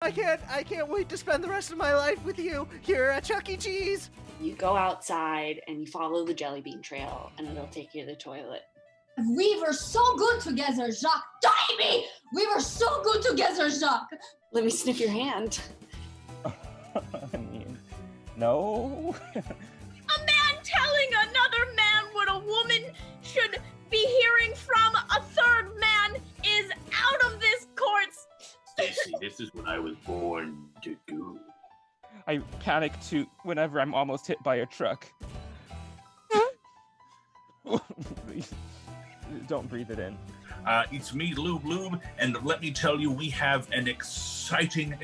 I can't wait to spend the rest of my life with you here at Chuck E. Cheese. You go outside and you follow the jelly bean trail, and it'll take you to the toilet. We were so good together, Jacques. Baby! We were so good together, Jacques. Let me sniff your hand. I mean, no. A man telling another man what a woman should be hearing from a third man is out of this court's. Stacy, this is what I was born to do. I panic too whenever I'm almost hit by a truck. Don't breathe it in. It's me, Lube, and let me tell you, we have an exciting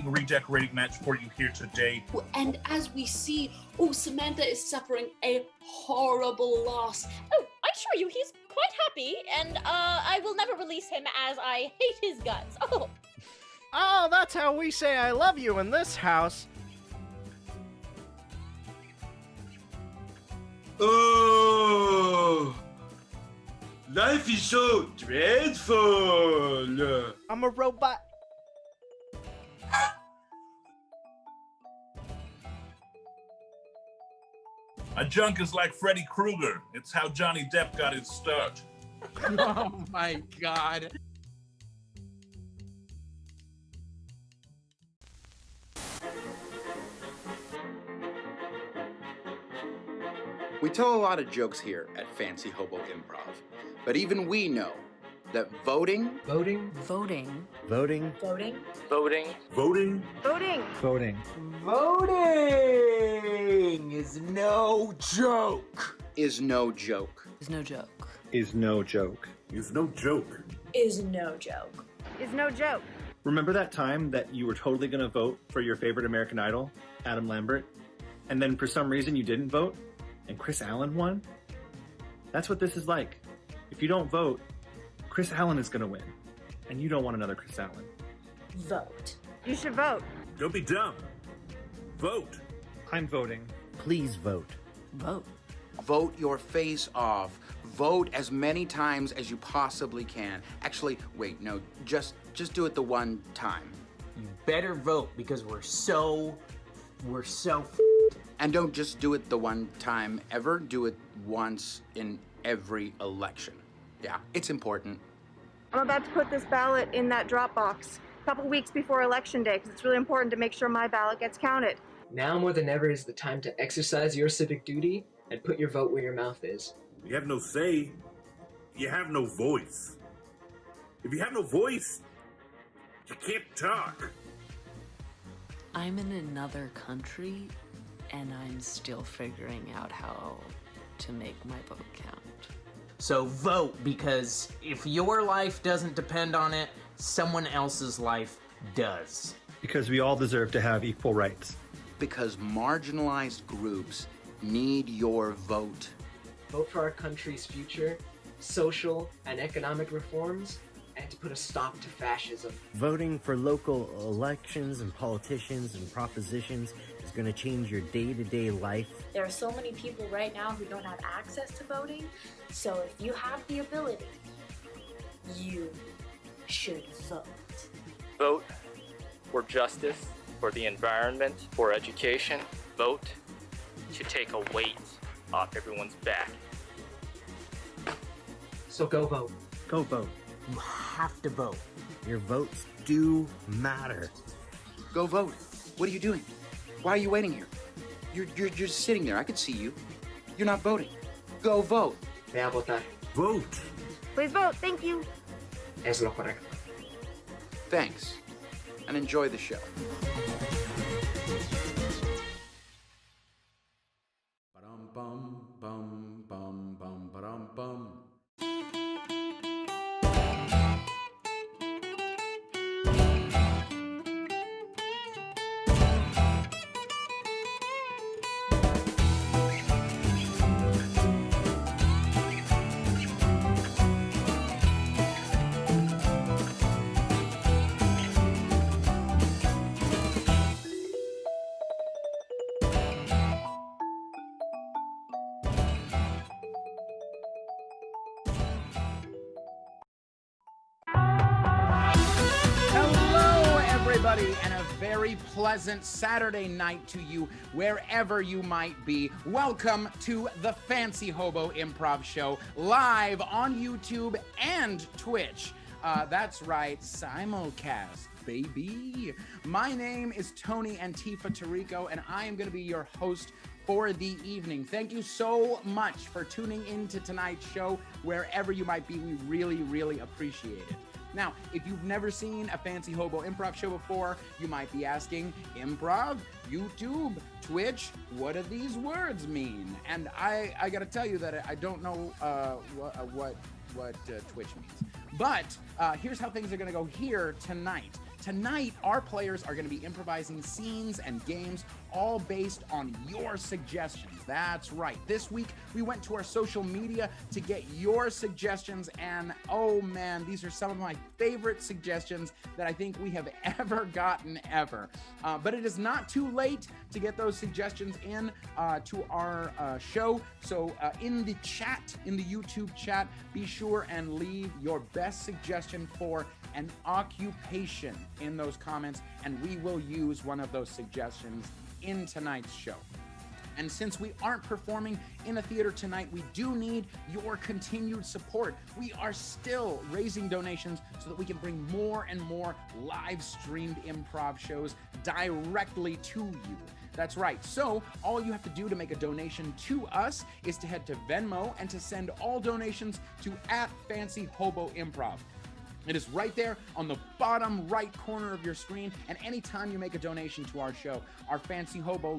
redecorating match for you here today. And as we see, Samantha is suffering a horrible loss. Oh, I assure you, he's quite happy, and I will never release him as I hate his guts. Oh, that's how we say I love you in this house. Oh, life is so dreadful. I'm a robot. A junk is like Freddy Krueger. It's how Johnny Depp got his start. Oh my God. We tell a lot of jokes here at Fancy Hobo Improv, but even we know that voting is no joke. is no joke. Is no joke. Is no joke. Is no joke. Is no joke. Is no joke. Remember that time that you were totally going to vote for your favorite American Idol, Adam Lambert, and then for some reason you didn't vote, and Chris Allen won? That's what this is like. If you don't vote, Chris Allen is going to win, and you don't want another Chris Allen. Vote. You should vote. Don't be dumb. Vote. I'm voting. Please vote. Vote. Vote your face off. Vote as many times as you possibly can. Actually, wait, no, just do it the one time. You better vote because we're so And don't just do it the one time ever, do it once in every election. Yeah, it's important. I'm about to put this ballot in that drop box a couple weeks before Election Day because it's really important to make sure my ballot gets counted. Now more than ever is the time to exercise your civic duty and put your vote where your mouth is. You have no say. You have no voice. If you have no voice, you can't talk. I'm in another country and I'm still figuring out how to make my vote count. So vote, because if your life doesn't depend on it, someone else's life does. Because we all deserve to have equal rights. Because marginalized groups need your vote. Vote for our country's future, social and economic reforms, and to put a stop to fascism. Voting for local elections and politicians and propositions is going to change your day-to-day life. There are so many people right now who don't have access to voting, so if you have the ability, you should vote. Vote for justice, for the environment, for education. Vote to take a weight off everyone's back. So go vote. Go vote. You have to vote. Your votes do matter. Go vote. What are you doing? Why are you waiting here? You're just sitting there. I can see you. You're not voting. Go vote. Ve a votar. Vote. Please vote. Thank you. Es lo correcto. Thanks. And enjoy the show. everybody, and a very pleasant Saturday night to you, wherever you might be. Welcome to the Fancy Hobo Improv Show, live on YouTube and Twitch. That's right, simulcast, baby. My name is Tony Antifa Torrico, and I am going to be your host for the evening. Thank you so much for tuning into tonight's show, wherever you might be. We really, really appreciate it. Now, if you've never seen a Fancy Hobo Improv Show before, you might be asking, improv, YouTube, Twitch, what do these words mean? And I gotta tell you that I don't know what Twitch means. But here's how things are gonna go here tonight. Tonight, our players are going to be improvising scenes and games, all based on your suggestions. That's right. This week, we went to our social media to get your suggestions, and oh man, these are some of my favorite suggestions that I think we have ever gotten ever. But it is not too late to get those suggestions in to our show. So in the chat, in the YouTube chat, be sure and leave your best suggestion for an occupation in those comments, and we will use one of those suggestions in tonight's show. And since we aren't performing in a theater tonight, we do need your continued support. We are still raising donations so that we can bring more and more live streamed improv shows directly to you. That's right. So all you have to do to make a donation to us is to head to Venmo and to send all donations to @FancyHoboImprov. It is right there on the bottom right corner of your screen, and anytime you make a donation to our show, our Fancy Hobo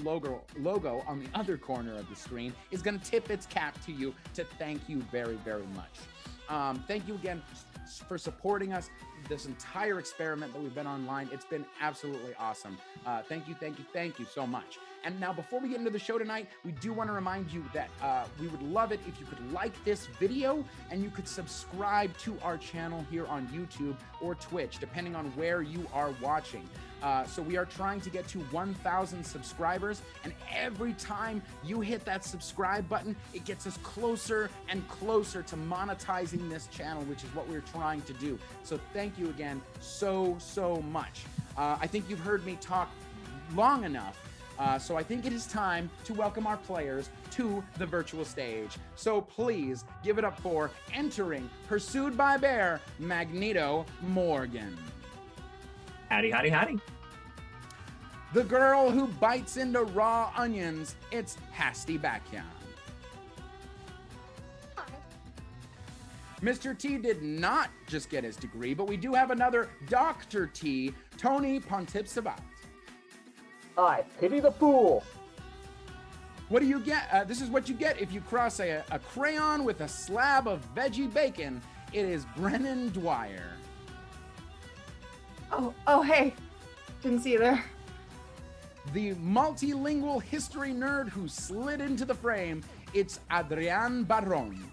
logo on the other corner of the screen is going to tip its cap to you to thank you very, very much. Thank you again for supporting us this entire experiment that we've been online. It's been absolutely awesome. Thank you so much. And now, before we get into the show tonight, we do want to remind you that we would love it if you could like this video and you could subscribe to our channel here on YouTube or Twitch, depending on where you are watching. So we are trying to get to 1,000 subscribers, and every time you hit that subscribe button, it gets us closer and closer to monetizing this channel, which is what we're trying to do. So thank you again so much. I think you've heard me talk long enough. So I think it is time to welcome our players to the virtual stage. So please give it up for entering, pursued by Bear, Magneto Morgan. Howdy, howdy, howdy. The girl who bites into raw onions, it's Hasti Bakian. Mr. T did not just get his degree, but we do have another Dr. T, Tony Phonethibsavads. I pity the fool. What do you get? This is what you get if you cross a crayon with a slab of veggie bacon. It is Brenan Dwyer. Oh, hey. Didn't see you there. The multilingual history nerd who slid into the frame, it's Adrian Barron.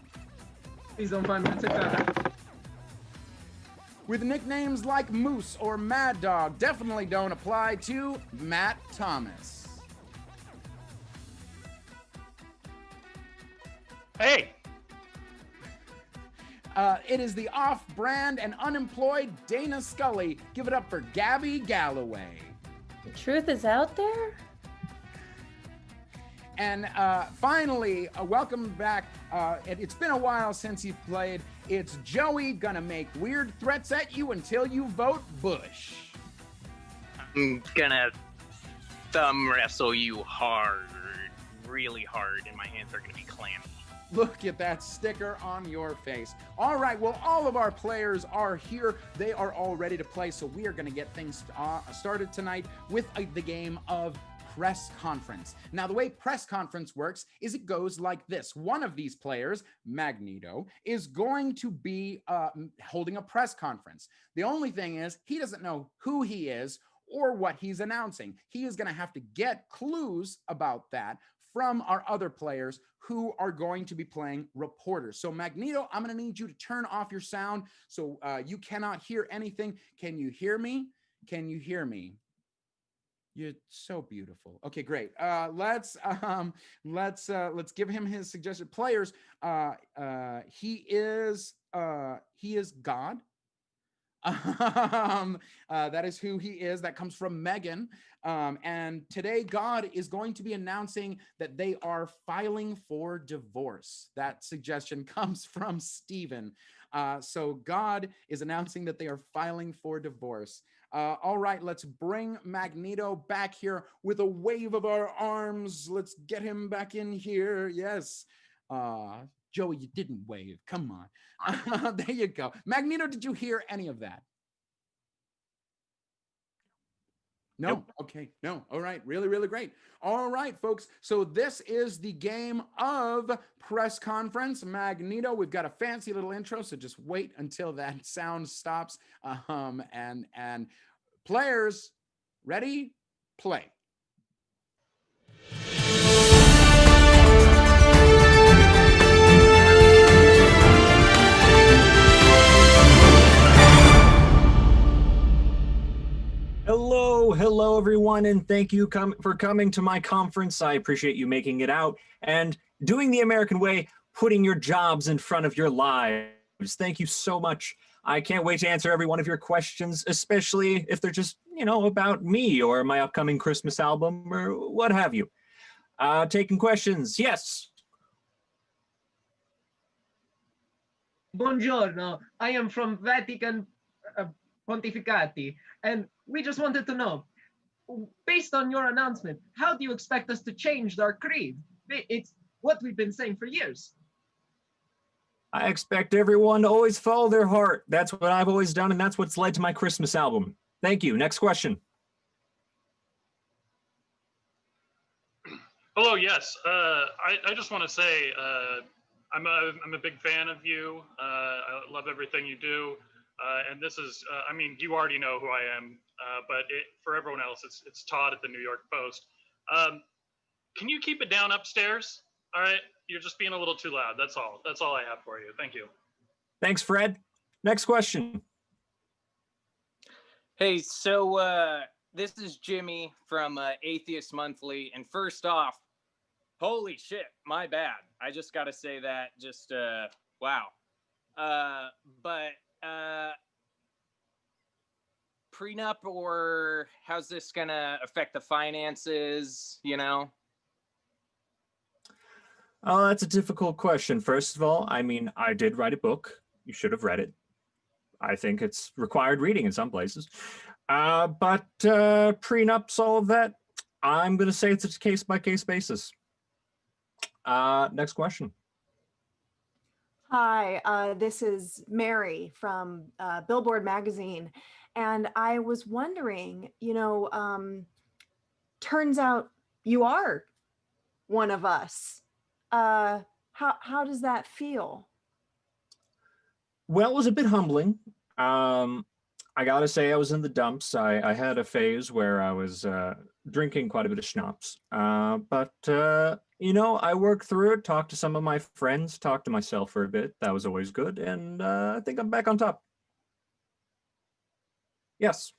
Please don't find me on TikTok. With nicknames like Moose or Mad Dog, definitely don't apply to Matt Thomas. Hey! It is the off-brand and unemployed Dana Scully. Give it up for Gabby Galloway. The truth is out there? And finally, welcome back. It's been a while since you've played. It's Joey gonna make weird threats at you until you vote Busch. I'm gonna thumb wrestle you hard, really hard, and my hands are gonna be clammy. Look at that sticker on your face. All right, well, all of our players are here. They are all ready to play, so we are gonna get things started tonight with the game of press conference. Now, the way press conference works is it goes like this. One of these players, Magneto, is going to be holding a press conference. The only thing is he doesn't know who he is or what he's announcing. He is going to have to get clues about that from our other players who are going to be playing reporters. So Magneto, I'm going to need you to turn off your sound so you cannot hear anything. Can you hear me? Can you hear me? You're so beautiful. Okay, great. Let's give him his suggested players. He is God. That is who he is. That comes from Megan. And today, God is going to be announcing that they are filing for divorce. That suggestion comes from Stephen. So God is announcing that they are filing for divorce. All right, let's bring Magneto back here with a wave of our arms. Let's get him back in here. Yes. Joey, you didn't wave. Come on. There you go. Magneto, did you hear any of that? No. Nope. Okay. No. All right. Really, really great. All right, folks. So this is the game of press conference. Magneto, we've got a fancy little intro, so just wait until that sound stops. And players, ready, play. Hello, everyone, and thank you for coming to my conference. I appreciate you making it out and doing the American way, putting your jobs in front of your lives. Thank you so much. I can't wait to answer every one of your questions, especially if they're just, about me or my upcoming Christmas album or what have you. Taking questions, yes. Buongiorno, I am from Vatican Pontificati, and we just wanted to know, based on your announcement, how do you expect us to change our creed? It's what we've been saying for years. I expect everyone to always follow their heart. That's what I've always done, and that's what's led to my Christmas album. Thank you. Next question. Hello, yes. I just want to say I'm a big fan of you. I love everything you do. And this is, you already know who I am, but for everyone else, it's Todd at the New York Post. Can you keep it down upstairs? All right, you're just being a little too loud. That's all. That's all I have for you. Thank you. Thanks, Fred. Next question. Hey, so this is Jimmy from Atheist Monthly, and first off, holy shit, my bad. I just got to say that. Just wow. But prenup, or how's this gonna affect the finances, Oh, that's a difficult question. First of all, I did write a book. You should have read it. I think it's required reading in some places. But prenups, all of that, I'm going to say it's a case-by-case basis. Next question. Hi, this is Mary from Billboard Magazine. And I was wondering, turns out you are one of us. How does that feel? Well, it was a bit humbling. I gotta say I was in the dumps. I had a phase where I was drinking quite a bit of schnapps. But I worked through it, talked to some of my friends, talked to myself for a bit. That was always good. And I think I'm back on top. Yes.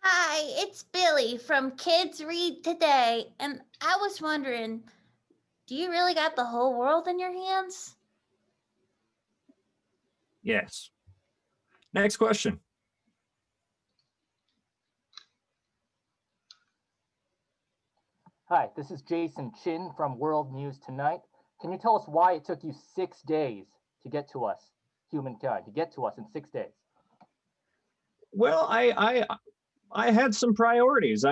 Hi, it's Billy from Kids Read Today, and I was wondering, do you really got the whole world in your hands? Yes. Next question. Hi, this is Jason Chin from World News Tonight. Can you tell us why it took you 6 days to get to us, humankind, to get to us in 6 days? Well, I had some priorities.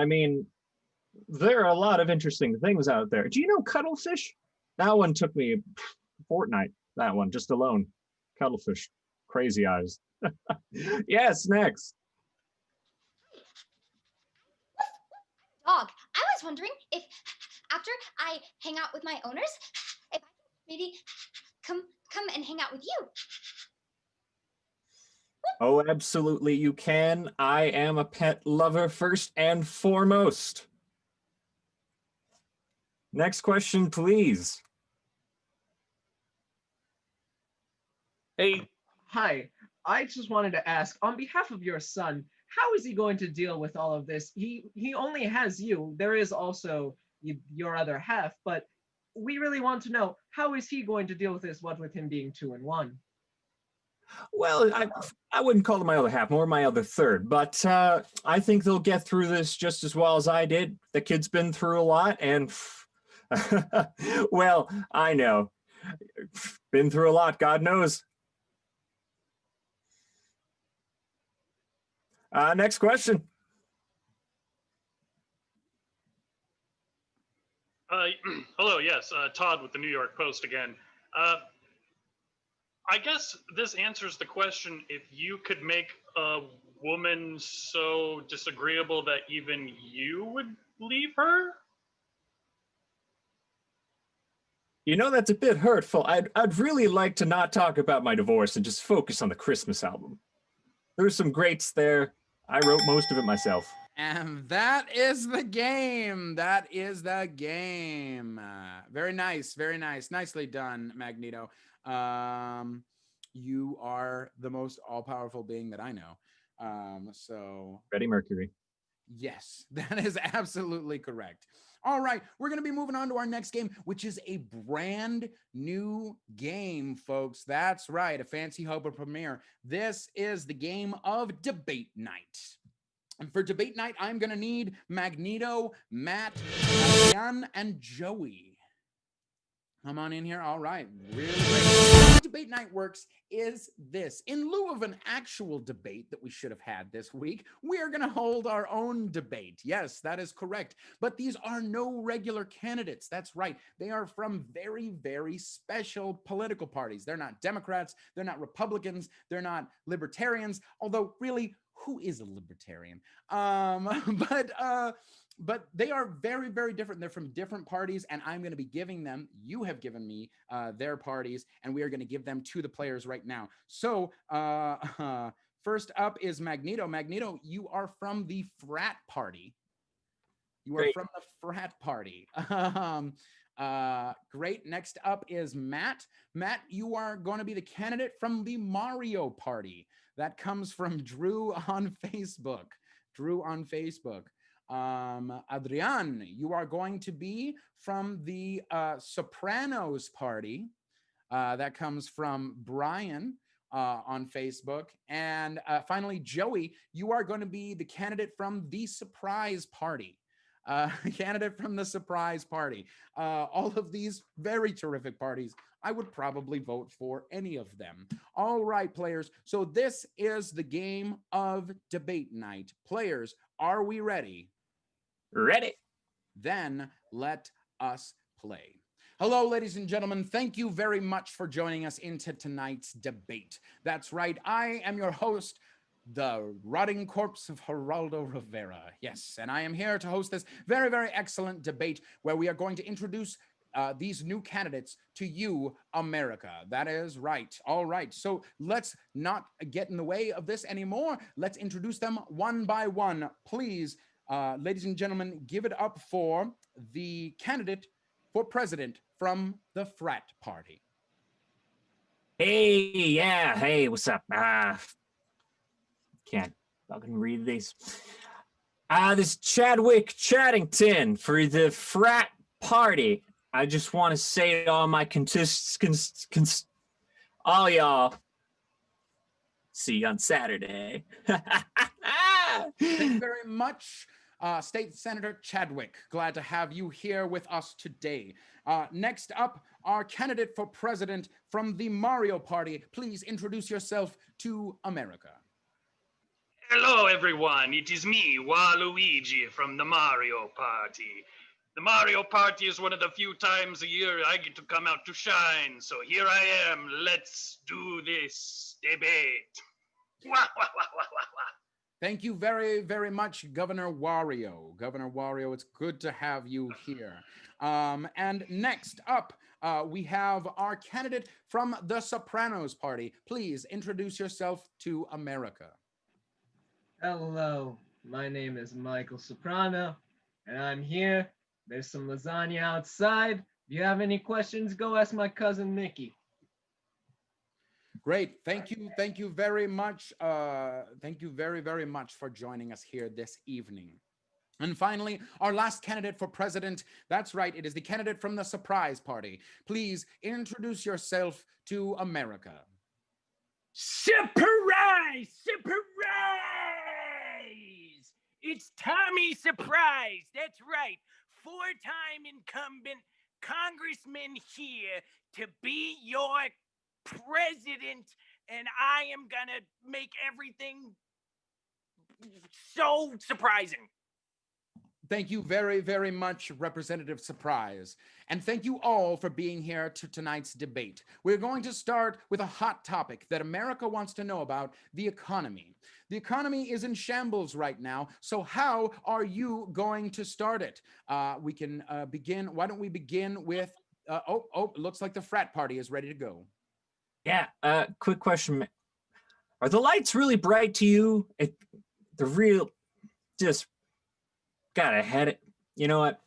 There are a lot of interesting things out there. Do you know cuttlefish? That one took me a fortnight. That one, just alone. Cuttlefish. Crazy eyes. Yes, next. Dog, I was wondering if after I hang out with my owners, if I could maybe come and hang out with you. Oh, absolutely you can. I am a pet lover first and foremost. Next question, please. Hey. Hi. I just wanted to ask, on behalf of your son, how is he going to deal with all of this? He only has you. There is also your other half, but we really want to know, how is he going to deal with this, what with him being 2 and 1? Well, I wouldn't call them my other half, more my other third, but I think they'll get through this just as well as I did. The kid's been through a lot, and well, I know. Been through a lot, God knows. Next question. Hello, yes, Todd with the New York Post again. I guess this answers the question, if you could make a woman so disagreeable that even you would leave her? You know, that's a bit hurtful. I'd really like to not talk about my divorce and just focus on the Christmas album. There's some greats there. I wrote most of it myself. And that is the game. That is the game. Very nice. Very nice. Nicely done, Magneto. You are the most all-powerful being that I know. So Freddie Mercury. Yes, that is absolutely correct. All right, we're going to be moving on to our next game, which is a brand new game, folks. That's right, a Fancy Hobo premiere. This is the game of Debate Night. And for Debate Night, I'm going to need Magneto, Matt, Adrian, and Joey. Come on in here. All right. Really great. How Debate Night works is this. In lieu of an actual debate that we should have had this week, we are going to hold our own debate. Yes, that is correct. But these are no regular candidates. That's right. They are from very, very special political parties. They're not Democrats. They're not Republicans. They're not libertarians. Although, really, who is a libertarian? But they are very, very different. They're from different parties, and I'm going to be giving them, you have given me their parties, and we are going to give them to the players right now. So first up is Magneto. Magneto, you are from the frat party. You are from the frat party. Great. Next up is Matt. Matt, you are going to be the candidate from the Mario Party. That comes from Drew on Facebook. Drew on Facebook. Adrian, you are going to be from the Sopranos Party. That comes from Brian on Facebook. And finally, Joey, you are going to be the candidate from the Surprise Party. Candidate from the Surprise Party. All of these very terrific parties. I would probably vote for any of them. All right, players. So this is the game of Debate Night. Players, are we ready? Ready. Then let us play. Hello, ladies and gentlemen. Thank you very much for joining us into tonight's debate. That's right. I am your host, the rotting corpse of Geraldo Rivera. Yes, and I am here to host this very, very excellent debate where we are going to introduce these new candidates to you, America. That is right. All right. So let's not get in the way of this anymore. Let's introduce them one by one. Please, ladies and gentlemen, give it up for the candidate for president from the frat party. Hey, yeah. Hey, what's up? Can't fucking read these. This Chadwick Chaddington for the frat party. I just want to say to all my all y'all, see you on Saturday. Thank you very much, State Senator Chadwick. Glad to have you here with us today. Next up, our candidate for president from the Mario Party. Please introduce yourself to America. Hello, everyone. It is me, Waluigi, from the Mario Party. The Mario Party is one of the few times a year I get to come out to shine. So here I am. Let's do this debate. Wah, wah, wah, wah, wah, wah. Thank you very, very much, Governor Wario. Governor Wario, it's good to have you here. And next up, we have our candidate from the Sopranos Party. Please introduce yourself to America. Hello, my name is Michael Soprano, and I'm here. There's some lasagna outside. If you have any questions, go ask my cousin Mickey. Great. Thank you. Thank you very much. Thank you very, very much for joining us here this evening. And finally, our last candidate for president. That's right. It is the candidate from the Surprise Party. Please introduce yourself to America. Surprise! Surprise! It's Tommy Surprise. That's right. 4-time incumbent congressman here to be your president, and I am gonna make everything so surprising. Thank you very, very much, Representative Surprise. And thank you all for being here to tonight's debate. We're going to start with a hot topic that America wants to know about, the economy. The economy is in shambles right now, so how are you going to start it? We can begin. Why don't we begin with, it looks like the frat party is ready to go. Yeah, quick question. Are the lights really bright to you? The real, just gotta head it. You know what?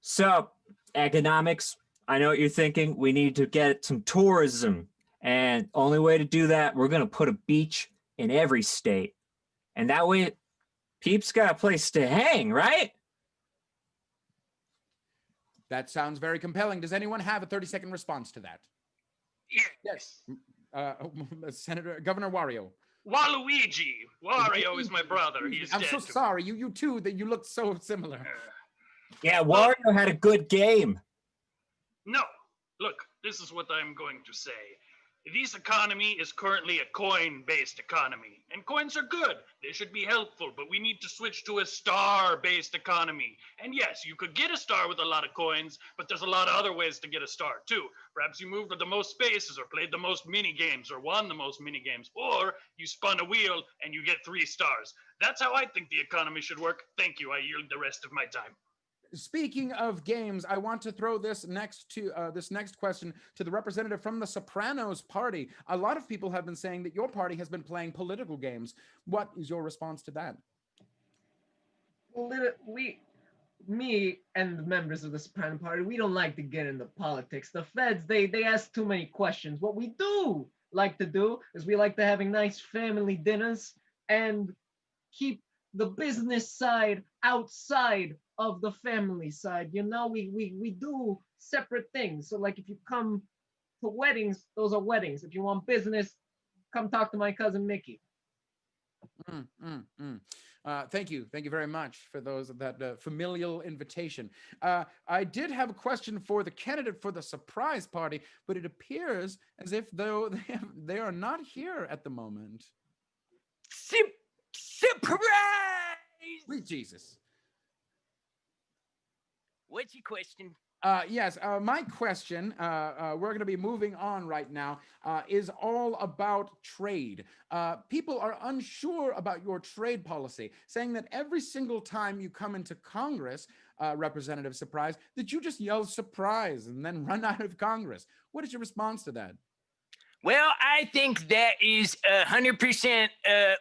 So, economics, I know what you're thinking. We need to get some tourism. And only way to do that, we're gonna put a beach in every state. And that way, peeps got a place to hang, right? That sounds very compelling. Does anyone have a 30-second response to that? Yes. Senator Governor Wario. Waluigi. Wario is my brother. He is I'm dead. so sorry. You too. That you look so similar. Yeah, Wario had a good game. No. Look, this is what I'm going to say. This economy is currently a coin-based economy, and coins are good. They should be helpful, but we need to switch to a star-based economy. And yes, you could get a star with a lot of coins, but there's a lot of other ways to get a star, too. Perhaps you moved to the most spaces, or played the most mini-games, or won the most mini-games, or you spun a wheel and you get 3 stars. That's how I think the economy should work. Thank you. I yield the rest of my time. Speaking of games, I want to throw this next question to the representative from the Sopranos party. A lot of people have been saying that your party has been playing political games. What is your response to that? Me and the members of the Soprano party, we don't like to get into politics. The feds, they ask too many questions. What we do like to do is we like to having nice family dinners and keep the business side outside of the family side. You know, we do separate things. So like if you come to weddings, those are weddings. If you want business, come talk to my cousin Mickey. Thank you very much for that familial invitation. I did have a question for the candidate for the surprise party, but it appears as if though they are not here at the moment. Surprise! Sweet Jesus. What's your question? Yes, my question, we're going to be moving on right now, is all about trade. People are unsure about your trade policy, saying that every single time you come into Congress, Representative Surprise, that you just yell surprise and then run out of Congress. What is your response to that? Well, I think that is 100%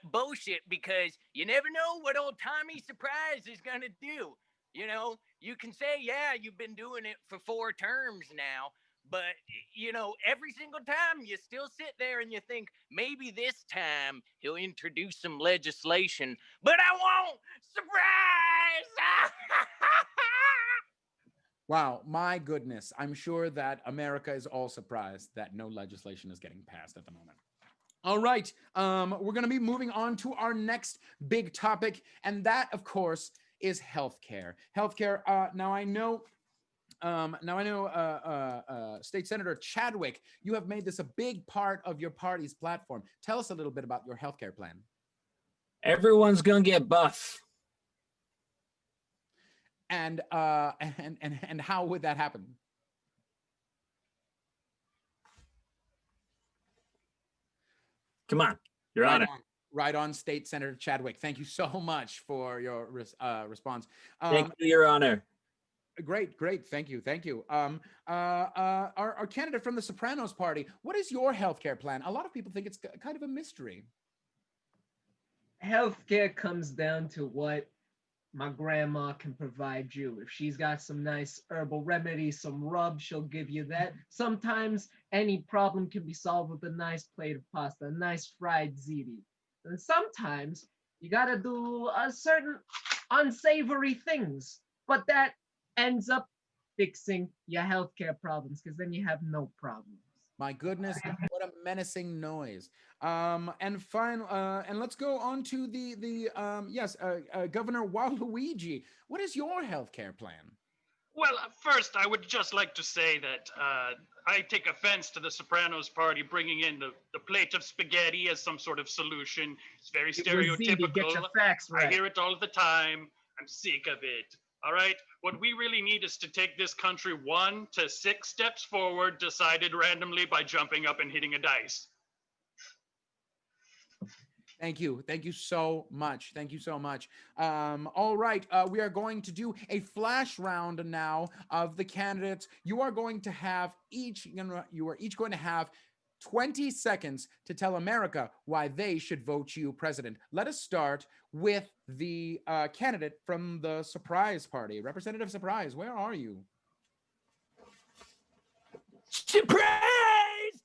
bullshit, because you never know what old Tommy Surprise is going to do. You know, you can say, yeah, you've been doing it for 4 terms now, but, you know, every single time you still sit there and you think, maybe this time he'll introduce some legislation, but I won't. Surprise! Wow, my goodness. I'm sure that America is all surprised that no legislation is getting passed at the moment. All right, we're going to be moving on to our next big topic, and that, of course, is healthcare. Healthcare. Now I know, State Senator Chadwick, you have made this a big part of your party's platform. Tell us a little bit about your healthcare plan. Everyone's gonna get buff. And how would that happen? Come on, Your Honor. Right on, State Senator Chadwick. Thank you so much for your response. Thank you, Your Honor. Great. Thank you. Our candidate from the Sopranos party, what is your healthcare plan? A lot of people think it's kind of a mystery. Healthcare comes down to what my grandma can provide you. If she's got some nice herbal remedies, some rub, she'll give you that. Sometimes any problem can be solved with a nice plate of pasta, a nice fried ziti. And sometimes you gotta do a certain unsavory things, but that ends up fixing your healthcare problems, because then you have no problems. My goodness, what a menacing noise. And let's go on to Governor Waluigi. What is your healthcare plan? Well, first, I would just like to say that I take offense to the Sopranos party bringing in the plate of spaghetti as some sort of solution. It's very stereotypical. Get your facts right. I hear it all the time. I'm sick of it. All right? What we really need is to take this country 1 to 6 steps forward, decided randomly by jumping up and hitting a dice. Thank you. Thank you so much. Thank you so much. All right. We are going to do a flash round now of the candidates. You are each going to have 20 seconds to tell America why they should vote you president. Let us start with the candidate from the Surprise Party. Representative Surprise, where are you? Surprise!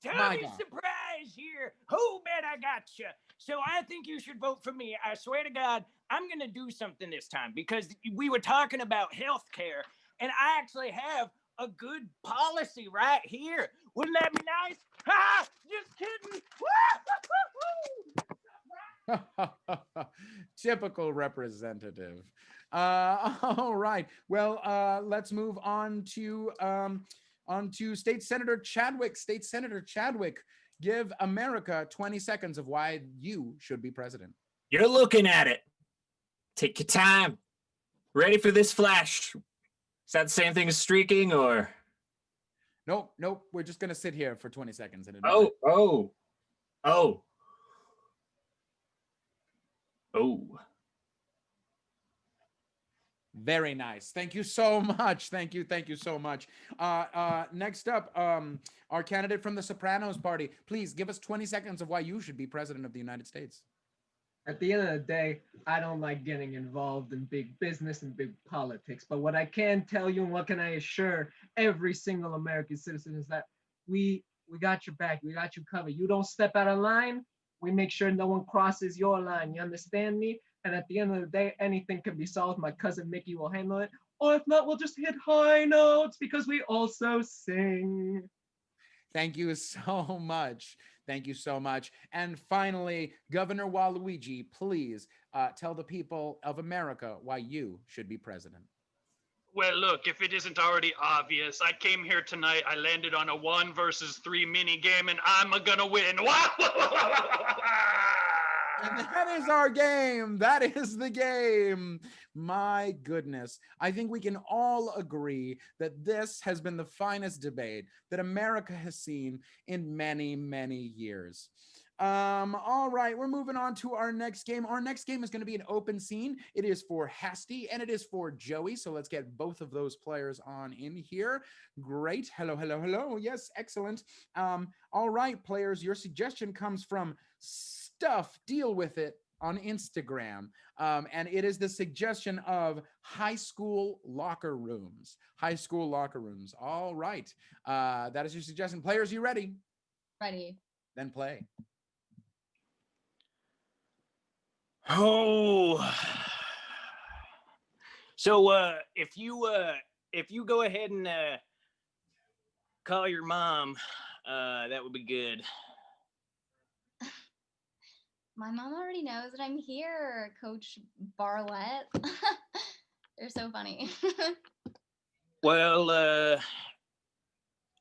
Tommy Surprise here. Oh, man, I gotcha. So I think you should vote for me. I swear to God, I'm going to do something this time because we were talking about health care, and I actually have a good policy right here. Wouldn't that be nice? Ha! Just kidding. Typical representative. All right. Well, let's move on to State Senator Chadwick. State Senator Chadwick, give America 20 seconds of why you should be president. You're looking at it. Take your time. Ready for this flash? Is that the same thing as streaking, or? Nope. We're just going to sit here for 20 seconds. And Oh. Very nice. Thank you so much. Thank you so much. Next up, our candidate from the Sopranos party. Please give us 20 seconds of why you should be president of the United States. At the end of the day, I don't like getting involved in big business and big politics. But what I can tell you and what can I assure every single American citizen is that we got your back. We got you covered. You don't step out of line, we make sure no one crosses your line. You understand me? And at the end of the day, anything can be solved. My cousin Mickey will handle it. Or if not, we'll just hit high notes because we also sing. Thank you so much. Thank you so much. And finally, Governor Waluigi, please tell the people of America why you should be president. Well, look, if it isn't already obvious, I came here tonight, I landed on a 1 versus 3 mini game, and I'm gonna win. And that is our game. That is the game. My goodness. I think we can all agree that this has been the finest debate that America has seen in many, many years. All right, we're moving on to our next game. Our next game is going to be an open scene. It is for Hasti and it is for Joey. So let's get both of those players on in here. Great. Hello. Yes, excellent. All right, players, your suggestion comes from Stuff Deal With It on Instagram. And it is the suggestion of high school locker rooms. High school locker rooms. All right. That is your suggestion. Players, you ready? Ready. Then play. Oh, so if you go ahead and call your mom, that would be good. My mom already knows that I'm here, Coach Barlett. They're so funny. Well,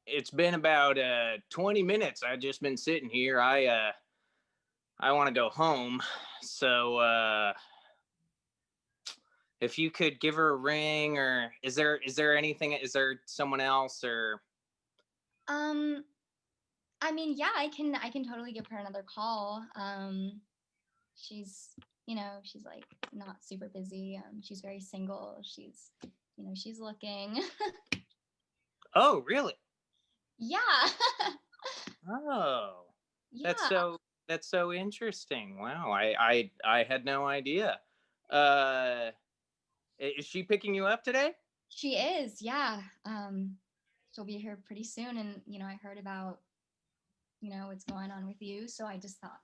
it's been about 20 minutes. I've just been sitting here. I want to go home. So if you could give her a ring, or is there anything? Is there someone else, or? I mean, yeah, I can totally give her another call. She's like not super busy. She's very single. She's looking. Oh, really? Yeah. Oh, yeah. That's so interesting. Wow, I had no idea. Is she picking you up today? She is, yeah. She'll be here pretty soon, and I heard about what's going on with you, so I just thought,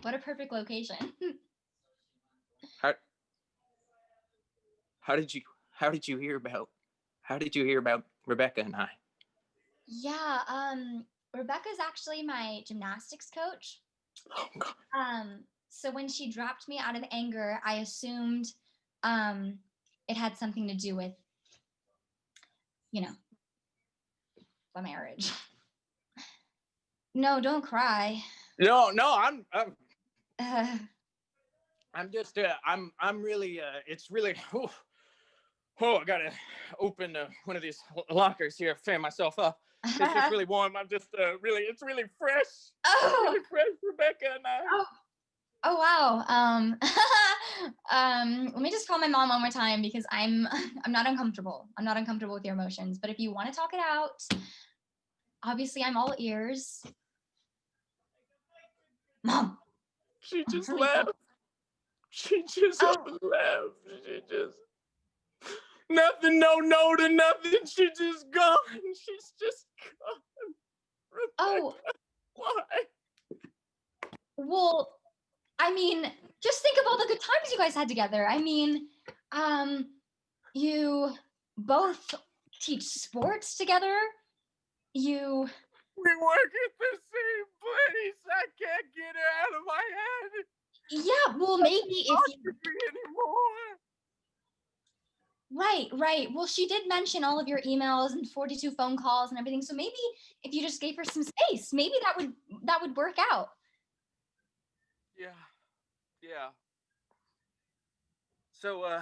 what a perfect location. How did you hear about Rebecca and I? Yeah, Rebecca's actually my gymnastics coach. So when she dropped me out of anger, I assumed it had something to do with, you know, the marriage. No, don't cry. No, I'm just I'm really it's really I gotta open one of these lockers here, fan myself up. It's just really warm. I'm just it's really fresh. Oh. It's really fresh, Rebecca and I. Oh wow. Let me just call my mom one more time because I'm not uncomfortable. I'm not uncomfortable with your emotions. But if you want to talk it out, obviously I'm all ears. Mom. She just left. She just left. She just nothing, no to nothing. She just gone. She's just gone. Rebecca, oh. Why? Well, I mean, just think of all the good times you guys had together. I mean, you both teach sports together. We work at the same place. I can't get her out of my head. Yeah, well, maybe if you... anymore. Right. Well, she did mention all of your emails and 42 phone calls and everything. So maybe if you just gave her some space, maybe that would work out. Yeah. So,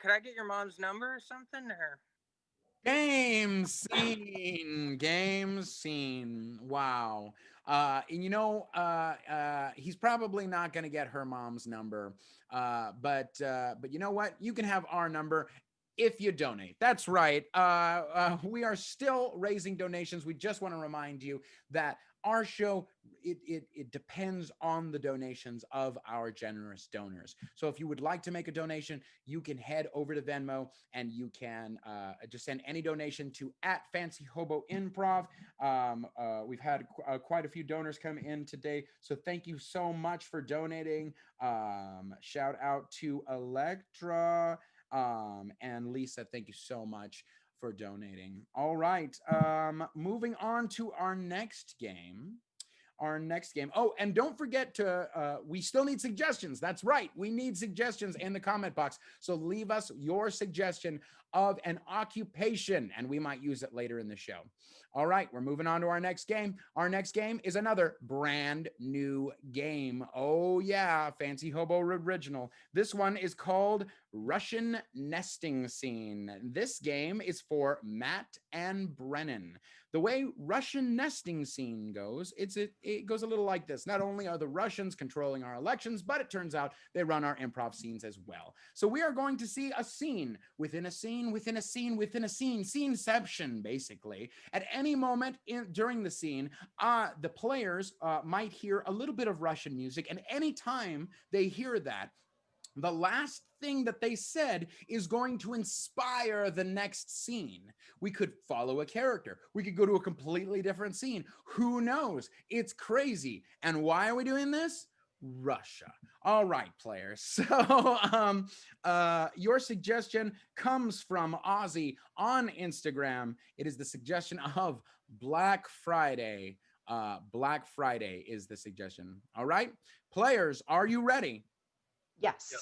could I get your mom's number or something? Or Game scene. Wow. He's probably not going to get her mom's number. But you know what? You can have our number if you donate. That's right. We are still raising donations. We just want to remind you that our show, it depends on the donations of our generous donors. So if you would like to make a donation, you can head over to Venmo and you can just send any donation to @Fancy Hobo Improv. We've had quite a few donors come in today, so thank you so much for donating. Shout out to Electra and Lisa. Thank you so much for donating. All right, moving on to our next game. Oh, and don't forget to, we still need suggestions. That's right. We need suggestions in the comment box. So leave us your suggestion of an occupation and we might use it later in the show. All right, we're moving on to our next game. Our next game is another brand new game. Oh yeah, Fancy Hobo original. This one is called Russian Nesting Scene. This game is for Matt and Brenan. The way Russian Nesting Scene goes, it goes a little like this. Not only are the Russians controlling our elections, but it turns out they run our improv scenes as well. So we are going to see a scene within a scene, within a scene, within a scene, sceneception, basically. At any moment during the scene, the players might hear a little bit of Russian music, and anytime they hear that, the last thing that they said is going to inspire the next scene. We could follow a character. We could go to a completely different scene. Who knows? It's crazy. And why are we doing this? Russia. All right, players. So your suggestion comes from Ozzy on Instagram. It is the suggestion of Black Friday. Black Friday is the suggestion. All right, players, are you ready? Yes.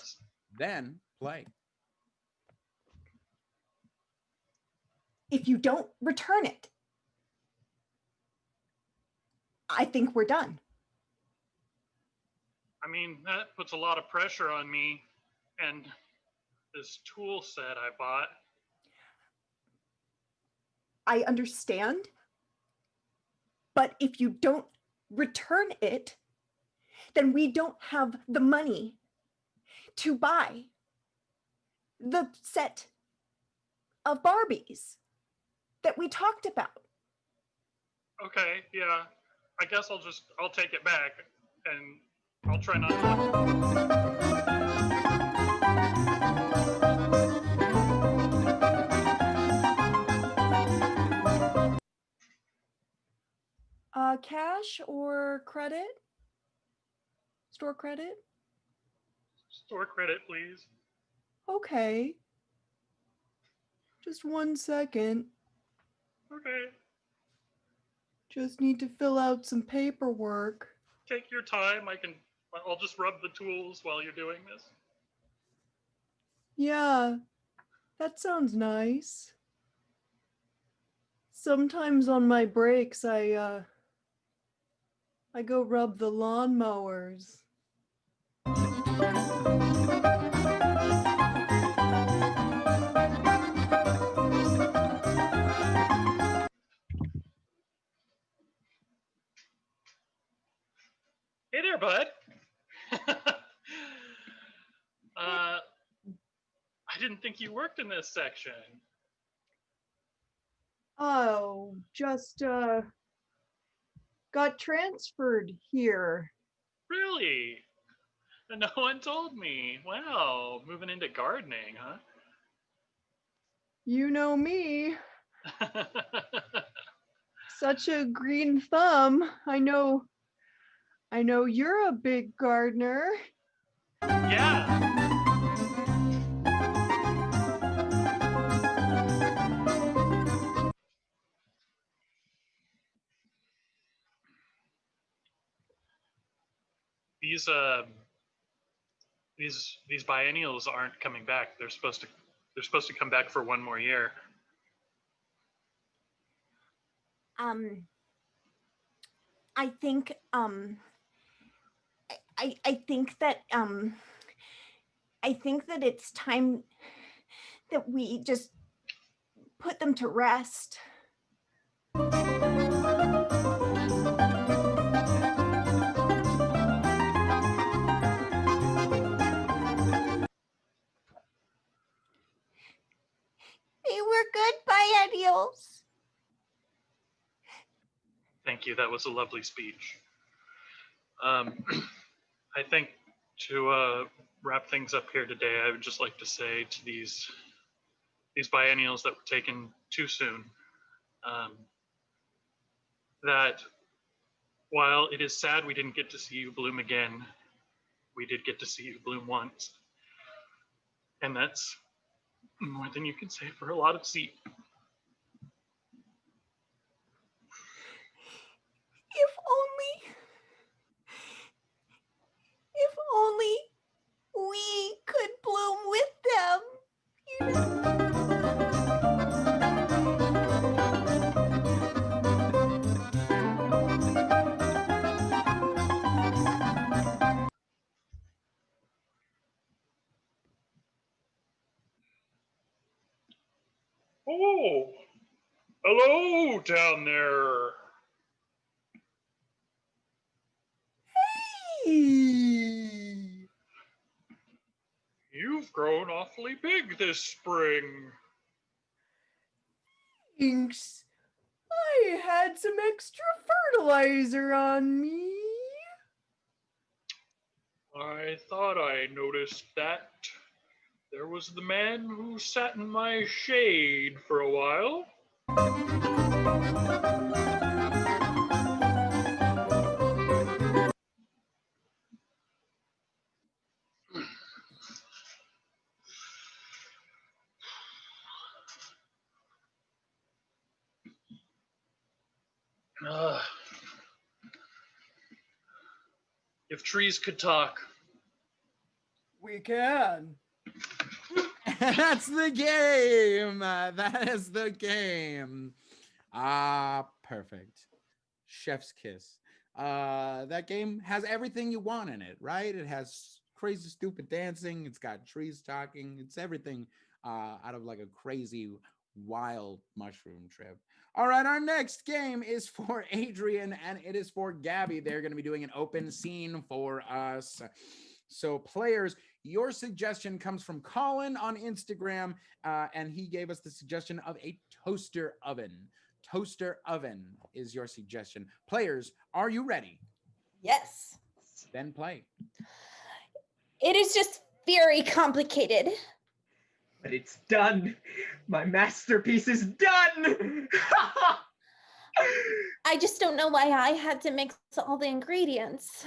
Then play. If you don't return it, I think we're done. I mean, that puts a lot of pressure on me and this tool set I bought. I understand. But if you don't return it, then we don't have the money to buy the set of Barbies that we talked about. Okay, yeah. I guess I'll take it back and I'll try not to. Cash or credit? Store credit? Store credit, please. Okay. Just 1 second. Okay. Just need to fill out some paperwork. Take your time. I'll just rub the tools while you're doing this. Yeah, that sounds nice. Sometimes on my breaks, I go rub the lawnmowers. Hey there, bud. I didn't think you worked in this section. Oh, just got transferred here. Really? No one told me. Wow, moving into gardening, huh? You know me. Such a green thumb. I know you're a big gardener. Yeah. These biennials aren't coming back. They're supposed to come back for one more year. I think I think that it's time that we just put them to rest. They were good biennials. Thank you. That was a lovely speech. I think to wrap things up here today, I would just like to say to these biennials that were taken too soon, that while it is sad we didn't get to see you bloom again, we did get to see you bloom once. And that's more than you can say for a lot of seed. If only we could bloom with them, you know. Oh, hello down there. You've grown awfully big this spring. Thanks. I had some extra fertilizer on me. I thought I noticed that. There was the man who sat in my shade for a while. If trees could talk. We can. That's the game. That is the game. Perfect. Chef's kiss. That game has everything you want in it, right? It has crazy, stupid dancing. It's got trees talking. It's everything out of like a crazy, wild mushroom trip. All right, our next game is for Adrian and it is for Gabby. They're going to be doing an open scene for us. So players, your suggestion comes from Colin on Instagram, and he gave us the suggestion of a toaster oven. Toaster oven is your suggestion. Players, are you ready? Yes. Then play. It is just very complicated. But it's done. My masterpiece is done. I just don't know why I had to mix all the ingredients.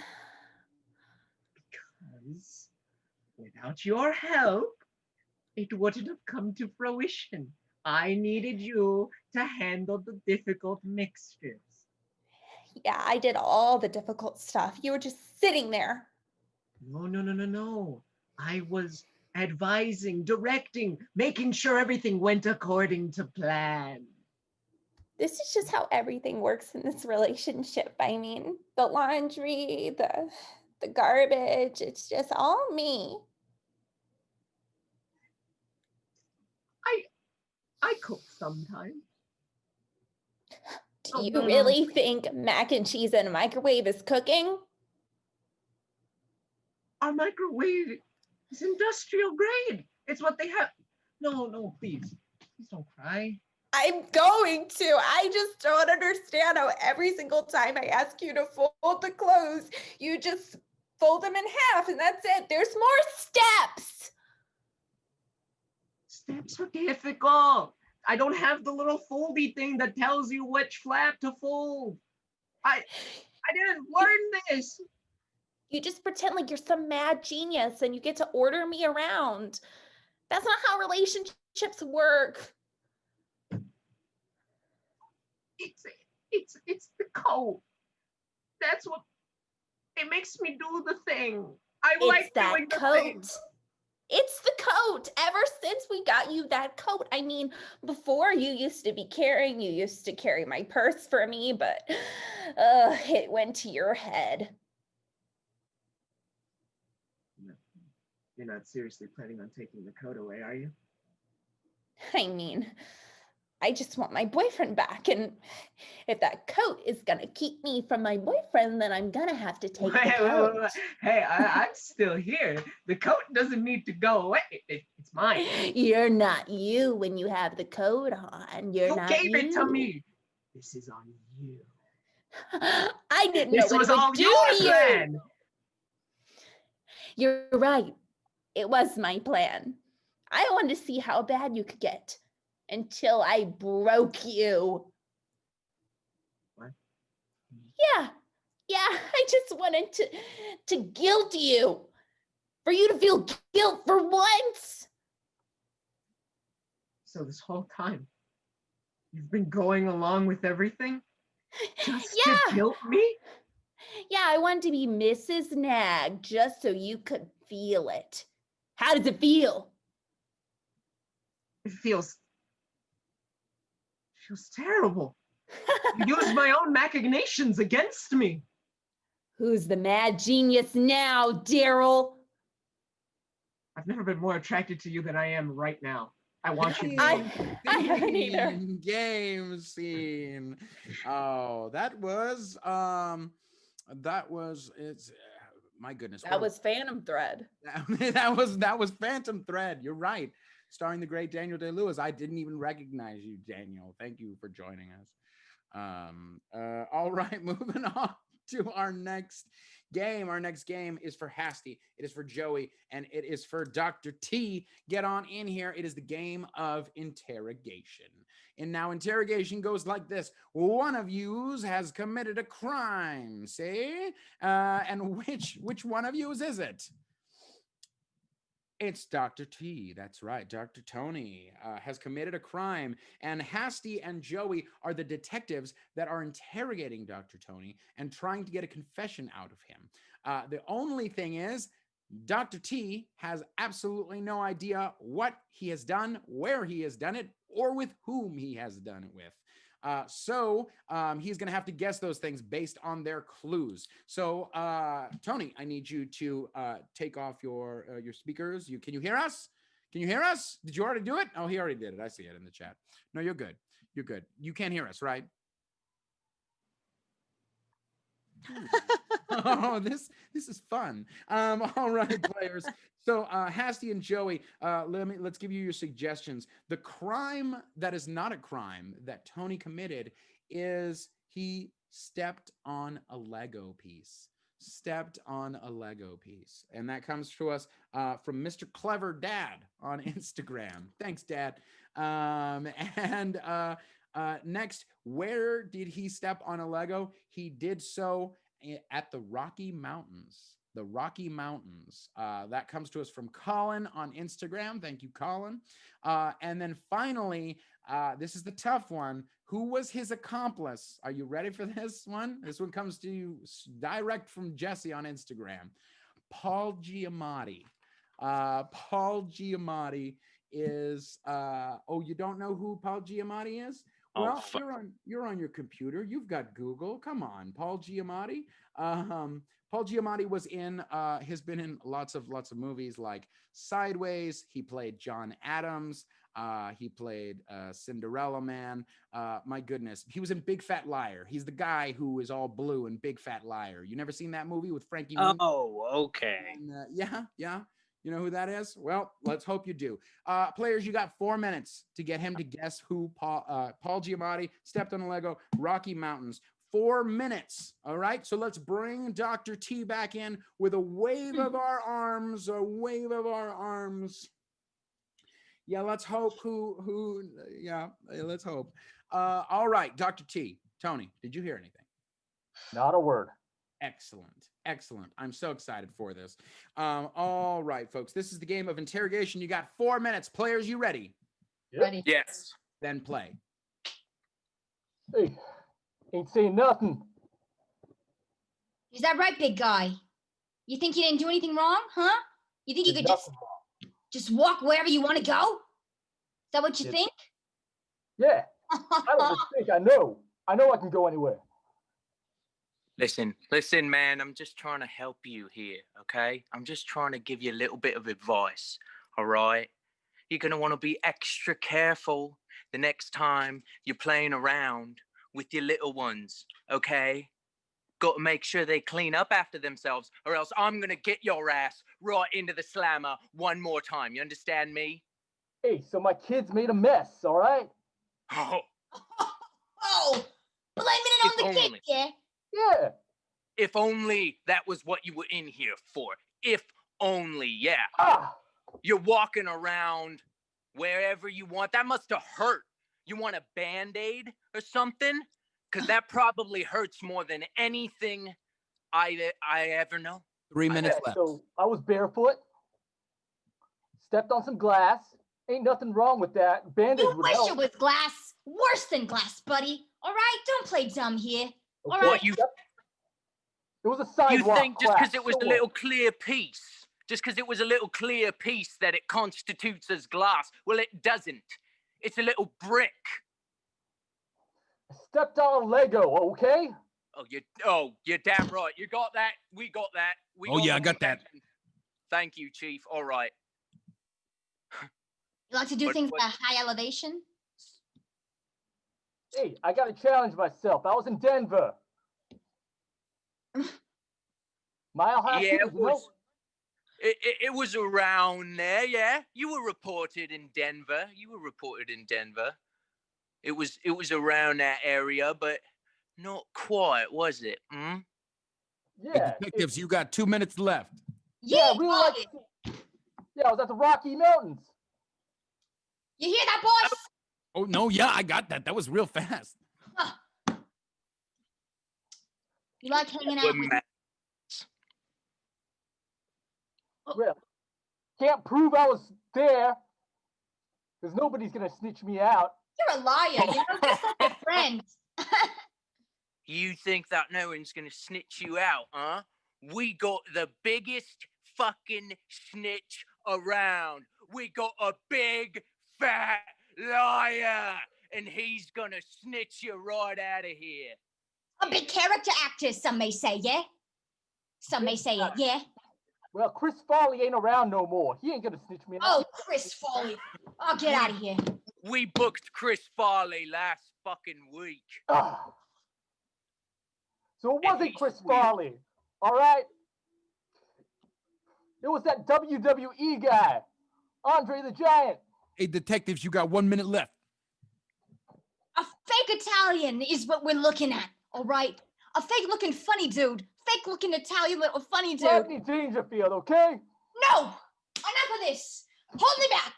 Because without your help, it wouldn't have come to fruition. I needed you to handle the difficult mixtures. Yeah, I did all the difficult stuff. You were just sitting there. No. I was advising, directing, making sure everything went according to plan. This is just how everything works in this relationship. I mean, the laundry, the garbage, it's just all me. I cook sometimes. Do you really think mac and cheese in a microwave is cooking? Our microwave is industrial grade. It's what they have. No, please don't cry. I'm going to. I just don't understand how every single time I ask you to fold the clothes, you just fold them in half and that's it. There's more steps. Steps are difficult. I don't have the little foldy thing that tells you which flap to fold. I didn't learn this. You just pretend like you're some mad genius and you get to order me around. That's not how relationships work. It's the coat. That's what it makes me do the thing. I like doing the thing. It's the coat. Ever since we got you that coat. I mean, before you used to carry my purse for me, but it went to your head. You're not seriously planning on taking the coat away, are you? I mean, I just want my boyfriend back, and if that coat is gonna keep me from my boyfriend, then I'm gonna have to take the coat. Wait. Hey, I'm still here. The coat doesn't need to go away. It's mine. You're not you when you have the coat on. You gave it to me. This is on you. I didn't know This what was it would all do your to you. plan. You're right. It was my plan. I wanted to see how bad you could get until I broke you. What? Yeah, I just wanted to guilt you. For you to feel guilt for once. So this whole time, you've been going along with everything? Just to guilt me? Yeah, I wanted to be Mrs. Nag just so you could feel it. How does it feel? It feels terrible. You used my own machinations against me. Who's the mad genius now, Daryl? I've never been more attracted to you than I am right now. I want you to I know. haven't either. Game scene. Oh, that was it's my goodness. That was Phantom Thread. that was Phantom Thread. You're right. Starring the great Daniel Day-Lewis. I didn't even recognize you, Daniel. Thank you for joining us. All right, moving on to our next game. Our next game is for Hasti. It is for Joey, and it is for Dr. T. Get on in here. It is the game of interrogation. And now interrogation goes like this. One of yous has committed a crime, see? And which one of yous is it? It's Dr. T. That's right. Dr. Tony has committed a crime, and Hasti and Joey are the detectives that are interrogating Dr. Tony and trying to get a confession out of him. The only thing is, Dr. T has absolutely no idea what he has done, where he has done it, or with whom he has done it with. So he's going to have to guess those things based on their clues. So, Tony, I need you to take off your speakers. Can you hear us? Can you hear us? Did you already do it? Oh, he already did it. I see it in the chat. No, you're good. You're good. You can't hear us, right? Oh, this is fun. All right, players. So Hasti and Joey, let's give you your suggestions. The crime that is not a crime that Tony committed is he stepped on a Lego piece. Stepped on a Lego piece. And that comes to us from Mr. Clever Dad on Instagram. Thanks, Dad. Next, where did he step on a Lego? He did so at the Rocky Mountains. The Rocky Mountains. That comes to us from Colin on Instagram. Thank you, Colin. And then finally, this is the tough one. Who was his accomplice? Are you ready for this one? This one comes to you direct from Jesse on Instagram. Paul Giamatti. Paul Giamatti is you don't know who Paul Giamatti is? Well, you're on your computer. You've got Google. Come on, Paul Giamatti. Paul Giamatti was has been in lots of movies like Sideways. He played John Adams. He played Cinderella Man. My goodness, he was in Big Fat Liar. He's the guy who is all blue in Big Fat Liar. You never seen that movie with Frankie Muniz? Oh, okay. And, yeah. You know who that is? Well, let's hope you do. Players, you got 4 minutes to get him to guess who Paul Giamatti stepped on a Lego. Rocky Mountains. 4 minutes. All right. So let's bring Dr. T back in with a wave of our arms. A wave of our arms. Yeah, let's hope let's hope. All right, Dr. T. Tony, did you hear anything? Not a word. Excellent. I'm so excited for this. All right, folks, this is the game of interrogation. You got 4 minutes. Players, you ready? Yep. Ready. Yes. Then play. Hey, ain't saying nothing. Is that right, big guy? You think you didn't do anything wrong, huh? You think you could just walk wherever you want to go? Is that what you think? Yeah. I don't just think, I know. I know I can go anywhere. Listen, man, I'm just trying to help you here, okay? I'm just trying to give you a little bit of advice, all right? You're going to want to be extra careful the next time you're playing around with your little ones, okay? Got to make sure they clean up after themselves, or else I'm going to get your ass right into the slammer one more time. You understand me? Hey, so my kids made a mess, all right? Oh, blaming it on the kids, yeah? Yeah. If only that was what you were in here for. If only, yeah. You're walking around wherever you want. That must have hurt. You want a Band-Aid or something? Because that probably hurts more than anything I ever know. 3 minutes left. So I was barefoot, stepped on some glass. Ain't nothing wrong with that. Band-Aid You would wish help. it was glass. Worse than glass, buddy. All right? Don't play dumb here. All Okay. right? It was a sidewalk. You think just because crack, it was so a what? little clear piece, that it constitutes as glass? Well, it doesn't. It's a little brick. Stepped on a Lego, okay? You're damn right. You got that. We got that. I got that. Thank you, Chief. All right. You like to do things at a high elevation? Hey, I gotta challenge myself. I was in Denver. Mile High Yeah, City, it was around there. Yeah, you were reported in Denver. It was around that area, but not quite, was it? Hmm? Yeah. Detectives, you got 2 minutes left. Yeah, we were like, yeah, I was at the Rocky Mountains. You hear that, boss? Oh, no, yeah, I got that. That was real fast. You like hanging out with... Well, can't prove I was there, because nobody's gonna snitch me out. You're a liar, you know, just like a friend. You think that no one's gonna snitch you out, huh? We got the biggest fucking snitch around. We got a big fat liar, and he's gonna snitch you right out of here. A big character actor, some may say, yeah? Some may say it, yeah? Well, Chris Farley ain't around no more. He ain't gonna snitch me out. Oh, Chris Farley. I'll get out of here. We booked Chris Farley last fucking week. So it wasn't Chris Farley, all right? It was that WWE guy, Andre the Giant. Hey, detectives, you got 1 minute left. A fake Italian is what we're looking at, all right? A fake-looking funny dude. Fake-looking Italian little funny dude. Rodney Dangerfield, okay? No! Enough of this! Hold me back!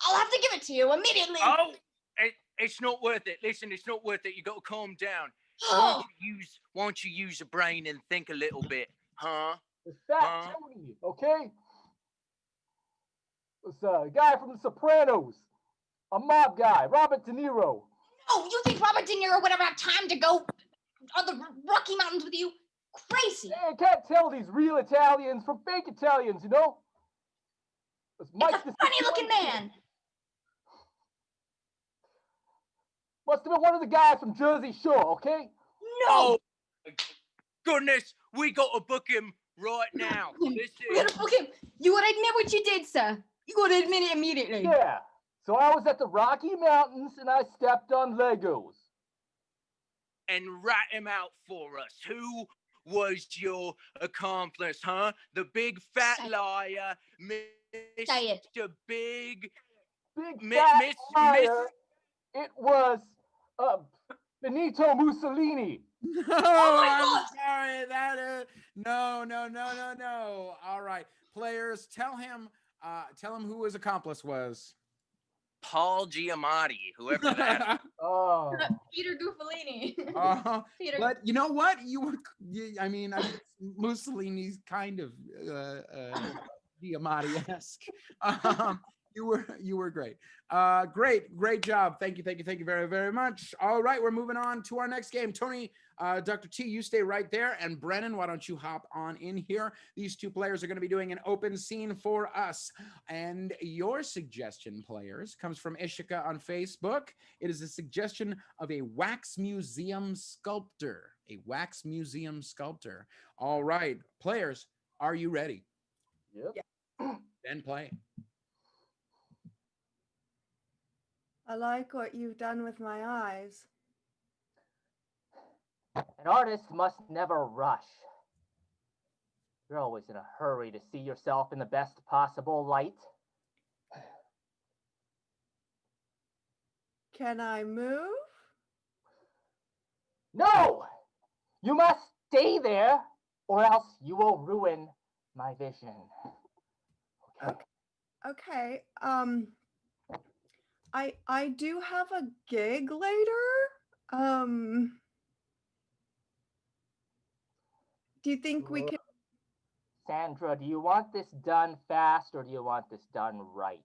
I'll have to give it to you immediately. Oh, it's not worth it. Listen, it's not worth it. You got to calm down. Oh. Why don't you use your brain and think a little bit, huh? It's Fat Tony, okay? It's a guy from The Sopranos. A mob guy, Robert De Niro. Oh, you think Robert De Niro would ever have time to go on the Rocky Mountains with you? Crazy. You can't tell these real Italians from fake Italians, you know? It's a funny-looking man. Must have been one of the guys from Jersey Shore, okay? No. Oh, goodness, we got to book him right now. We gotta book him. You gotta admit what you did, sir. You gotta admit it immediately. Yeah. So I was at the Rocky Mountains and I stepped on Legos. And rat him out for us. Who was your accomplice, huh? The big fat liar, Mr. Big Fat liar. It was Benito Mussolini. I'm sorry. That no. All right, players, tell him who his accomplice was. Paul Giamatti, whoever that. Oh. Peter Guffolini. Peter. But you know what? I mean, Mussolini's kind of Giamatti-esque. You were great. Great job. Thank you very, very much. All right, we're moving on to our next game. Tony, Dr. T, you stay right there. And Brenan, why don't you hop on in here? These two players are going to be doing an open scene for us. And your suggestion, players, comes from Ishika on Facebook. It is a suggestion of a wax museum sculptor. A wax museum sculptor. All right, players, are you ready? Yep. Then play. I like what you've done with my eyes. An artist must never rush. You're always in a hurry to see yourself in the best possible light. Can I move? No! You must stay there, or else you will ruin my vision. Okay. I do have a gig later. Do you think we could? Sandra, do you want this done fast or do you want this done right?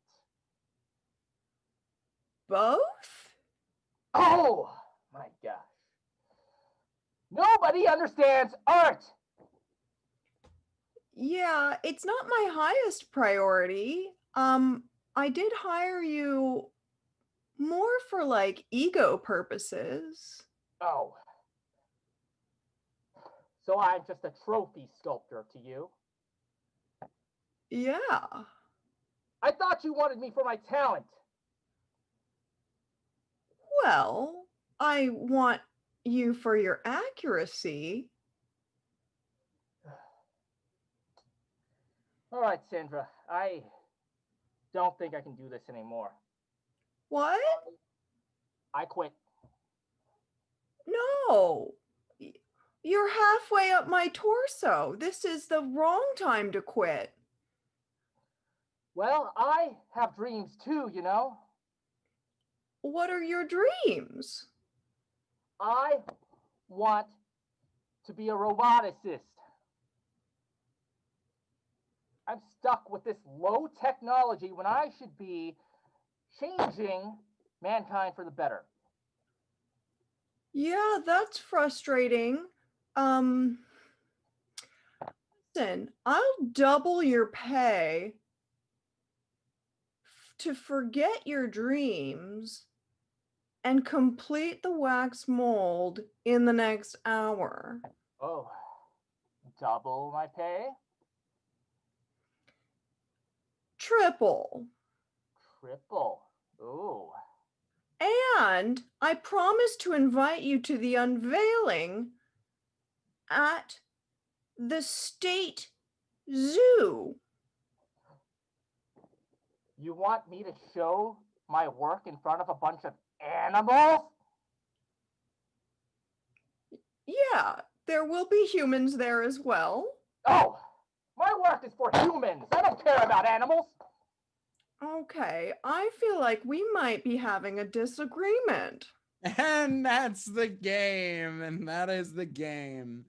Both? Oh my gosh. Nobody understands art. Yeah, it's not my highest priority. I did hire you more for like ego purposes. Oh. So I'm just a trophy sculptor to you? Yeah. I thought you wanted me for my talent. Well, I want you for your accuracy. All right, Sandra. I don't think I can do this anymore. What? I quit. No. You're halfway up my torso. This is the wrong time to quit. Well, I have dreams too, you know. What are your dreams? I want to be a roboticist. I'm stuck with this low technology when I should be changing mankind for the better. Yeah, that's frustrating. Listen, I'll double your pay to forget your dreams and complete the wax mold in the next hour. Oh, double my pay? Triple. Triple. Ooh. And I promise to invite you to the unveiling at the state zoo. You want me to show my work in front of a bunch of animals? Yeah, there will be humans there as well. Oh, my work is for humans. I don't care about animals. Okay, I feel like we might be having a disagreement. And that's the game. And that is the game.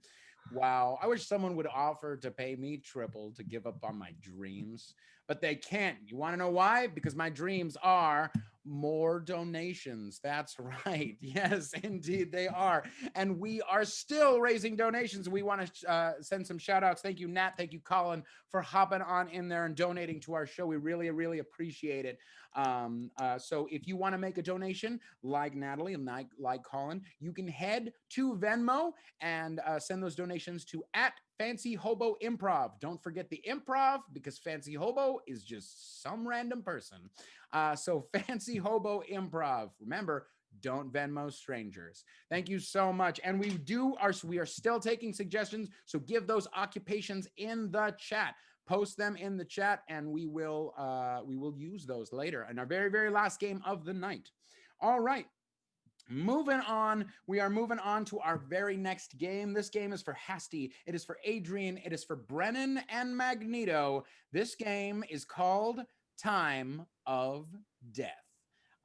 Wow. I wish someone would offer to pay me triple to give up on my dreams, but they can't. You want to know why? Because my dreams are more donations. That's right. Yes, indeed they are. And we are still raising donations. We want to send some shout outs. Thank you, Nat. Thank you, Colin, for hopping on in there and donating to our show. We really, really appreciate it. So if you want to make a donation like Natalie and like Colin, you can head to Venmo and send those donations to @Fancy Hobo Improv. Don't forget the improv, because Fancy Hobo is just some random person. So Fancy Hobo Improv. Remember, don't Venmo strangers. Thank you so much. And we are still taking suggestions. So give those occupations in the chat. Post them in the chat, and we will use those later in our very, very last game of the night. All right. Moving on, we are moving on to our very next game. This game is for Hasti. It is for Adrian. It is for Brenan and Magneto. This game is called Time of Death.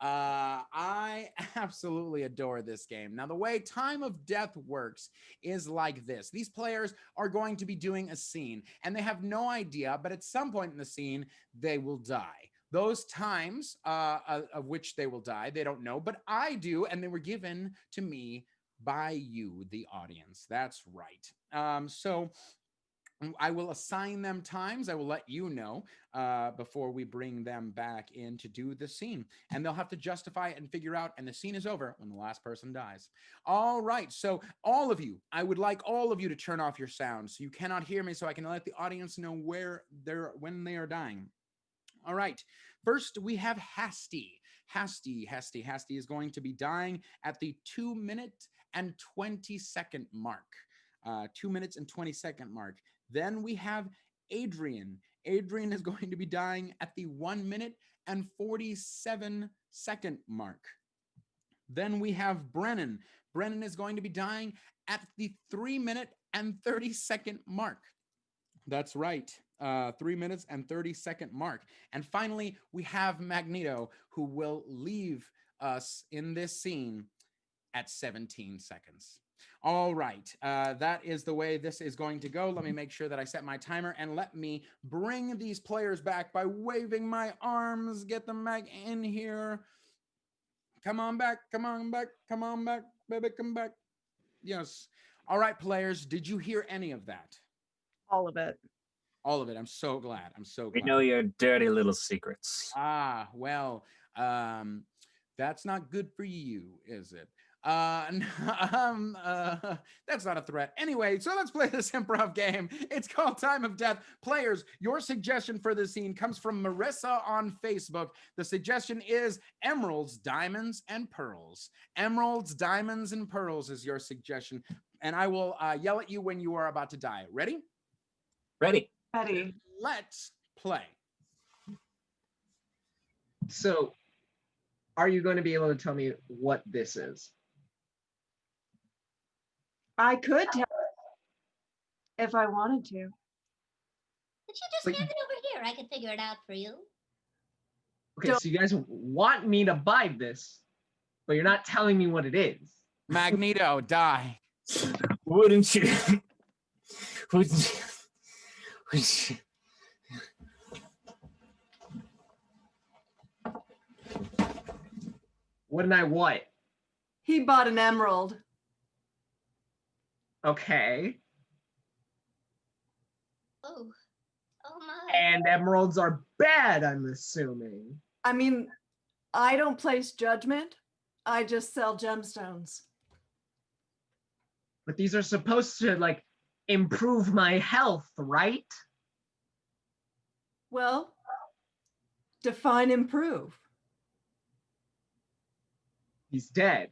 I absolutely adore this game. Now, the way Time of Death works is like this. These players are going to be doing a scene, and they have no idea, but at some point in the scene, they will die. Those times of which they will die, they don't know, but I do, and they were given to me by you, the audience. That's right. So I will assign them times. I will let you know before we bring them back in to do the scene. And they'll have to justify it and figure out, and the scene is over when the last person dies. All right, so all of you, I would like all of you to turn off your sound so you cannot hear me, so I can let the audience know when they are dying. All right, first we have Hasti. Hasti is going to be dying at the 2 minute and 20 second mark. 2 minutes and 20 second mark. Then we have Adrian. Adrian is going to be dying at the 1 minute and 47 second mark. Then we have Brenan. Brenan is going to be dying at the 3 minute and 30 second mark. That's right. 3 minutes and 30 second mark. And finally, we have Magneto, who will leave us in this scene at 17 seconds. All right, that is the way this is going to go. Let me make sure that I set my timer, and let me bring these players back by waving my arms. Get them back in here. Come on back, come on back, come on back, baby, come back. Yes. All right, players, did you hear any of that? All of it. All of it. I'm so glad. I'm so glad. We know your dirty little secrets. Ah, well, that's not good for you, is it? That's not a threat. Anyway, so let's play this improv game. It's called Time of Death. Players, your suggestion for this scene comes from Marissa on Facebook. The suggestion is emeralds, diamonds, and pearls. Emeralds, diamonds, and pearls is your suggestion. And I will yell at you when you are about to die. Ready? Ready. Ready. Let's play. So, are you going to be able to tell me what this is? I could tell if I wanted to. But you just hand it over here. I can figure it out for you. Okay, so you guys want me to buy this, but you're not telling me what it is. Magneto, die. Wouldn't you? Wouldn't you? Wouldn't I what? He bought an emerald. Okay. Oh my. And emeralds are bad, I'm assuming. I mean, I don't place judgment. I just sell gemstones. But these are supposed to, like, improve my health, right? Well, define improve. He's dead.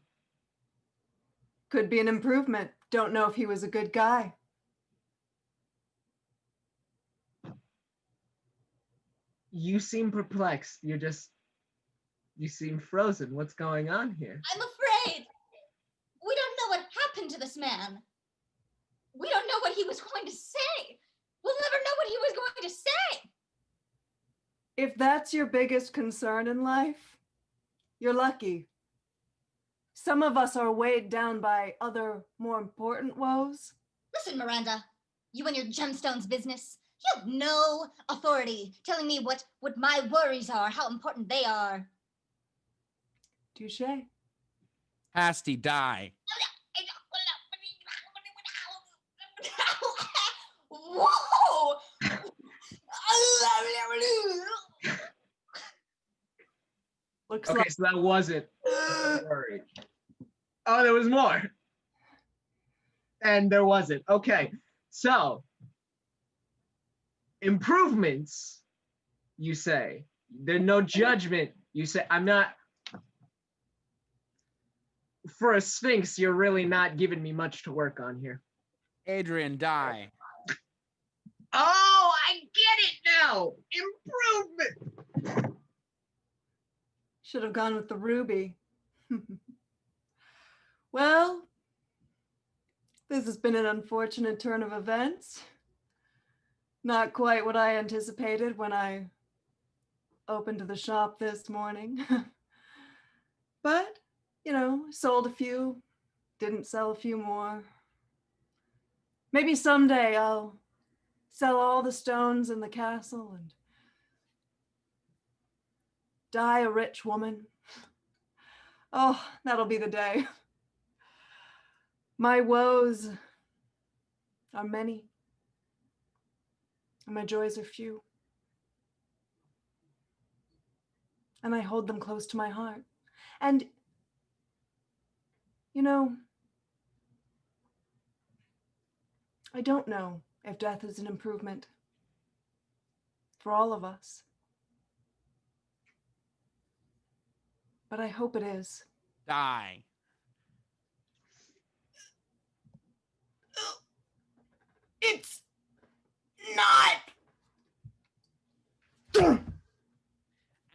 Could be an improvement. Don't know if he was a good guy. You seem perplexed. You seem frozen. What's going on here? I'm afraid. We don't know what happened to this man. We don't know what he was going to say. We'll never know what he was going to say. If that's your biggest concern in life, you're lucky. Some of us are weighed down by other, more important woes. Listen, Miranda, you and your gemstones business, you have no authority telling me what my worries are, how important they are. Touche. Hasti, die. Whoa! Looks Okay, so that wasn't. Don't worry. Oh, there was more. And there wasn't. Okay, so improvements, you say. There's no judgment. You say, I'm not. For a Sphinx, you're really not giving me much to work on here. Adrian, die. Oh, I get it now. Improvement. Should have gone with the ruby. Well, this has been an unfortunate turn of events. Not quite what I anticipated when I opened the shop this morning. But, you know, sold a few, didn't sell a few more. Maybe someday I'll sell all the stones in the castle and die a rich woman. Oh, that'll be the day. My woes are many, and my joys are few. And I hold them close to my heart. And, you know, I don't know if death is an improvement for all of us. But I hope it is. Die. It's not.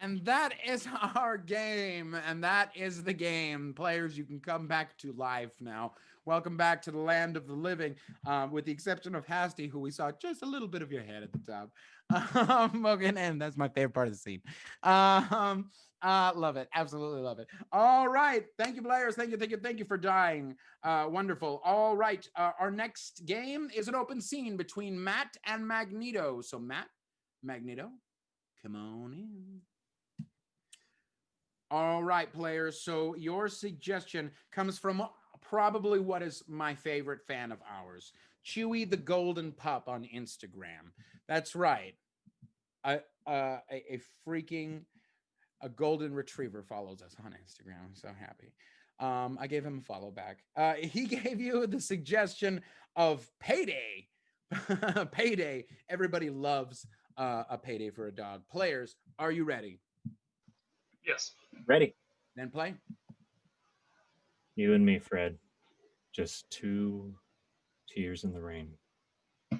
And that is our game. And that is the game. Players, you can come back to life now. Welcome back to the land of the living, with the exception of Hasti, who we saw just a little bit of your head at the top. And that's my favorite part of the scene. Love it. Absolutely love it. All right. Thank you, players. Thank you for dying. Wonderful. All right. Our next game is an open scene between Matt and Magneto. So Matt, Magneto, come on in. All right, players. So your suggestion comes from probably what is my favorite fan of ours, Chewy the Golden Pup on Instagram. That's right. A golden retriever follows us on Instagram. I'm so happy. I gave him a follow back. He gave you the suggestion of Payday. Payday. Everybody loves a payday for a dog. Players, are you ready? Yes. Ready. Then play. You and me, Fred. Just 2 tears in the rain. The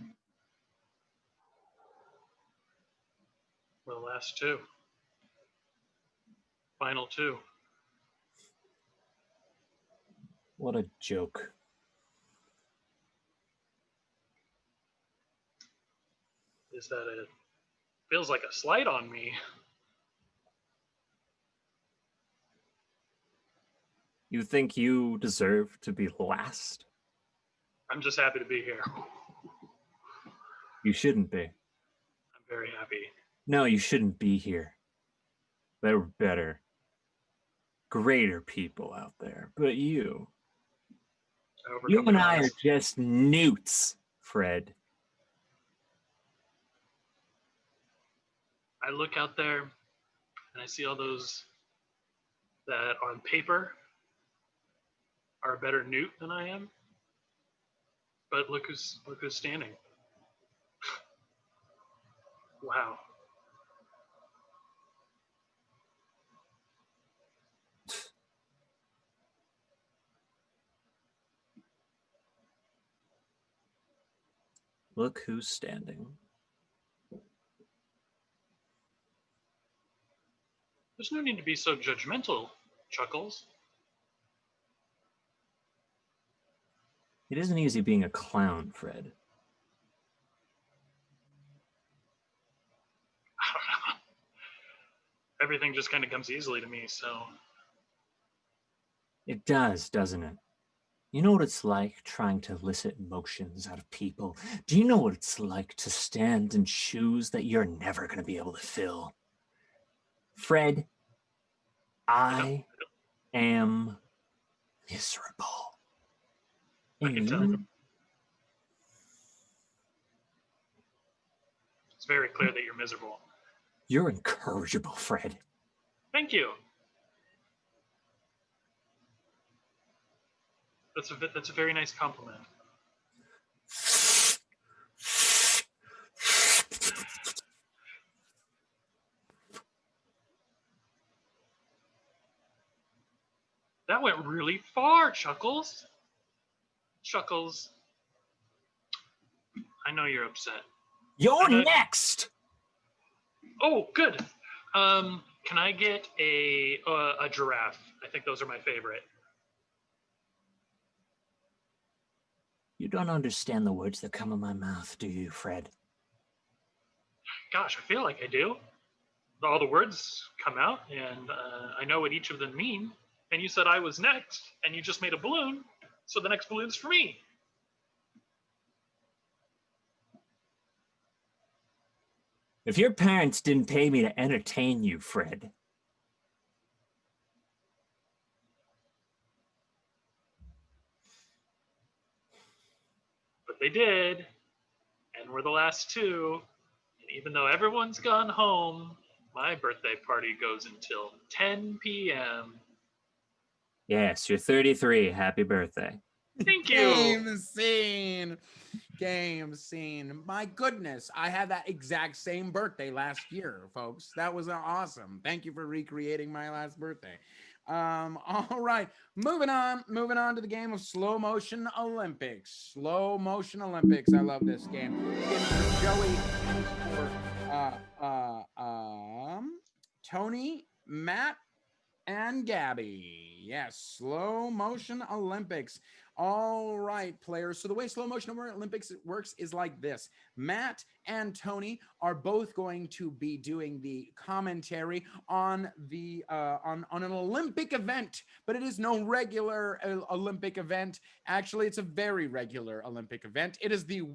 last 2. Final 2. What a joke. Is that it? Feels like a slight on me. You think you deserve to be last? I'm just happy to be here. You shouldn't be. I'm very happy. No, you shouldn't be here. There were better, greater people out there. But you and I are just newts, Fred. I look out there and I see all those that on paper are a better newt than I am. But look who's standing. Wow. Look who's standing. There's no need to be so judgmental, Chuckles. It isn't easy being a clown, Fred. Everything just kind of comes easily to me, so. It does, doesn't it? You know what it's like trying to elicit emotions out of people? Do you know what it's like to stand in shoes that you're never going to be able to fill? Fred, I am miserable. I can tell. It's very clear that you're miserable. You're incorrigible, Fred. Thank you. That's a very nice compliment. That went really far, Chuckles. Chuckles, I know you're upset. You're next. Oh, good. Can I get a giraffe? I think those are my favorite. You don't understand the words that come in my mouth, do you, Fred? Gosh, I feel like I do. All the words come out, and I know what each of them mean. And you said I was next, and you just made a balloon, so the next balloon's for me. If your parents didn't pay me to entertain you, Fred, But they did, and we're the last two. And even though everyone's gone home, my birthday party goes until 10 p.m. yes, you're 33. Happy birthday. Thank you. Game scene. Game scene. My goodness, I had that exact same birthday last year, folks. That was awesome. Thank you for recreating my last birthday. All right, moving on to the game of slow motion Olympics. Slow motion Olympics. I love this game. For Joey, for Tony, Matt, and Gabby. Yes, slow motion Olympics. All right, players. So the way slow motion Olympics works is like this. Matt and Tony are both going to be doing the commentary on the on an Olympic event, but it is no regular Olympic event. Actually, it's a very regular Olympic event. It is the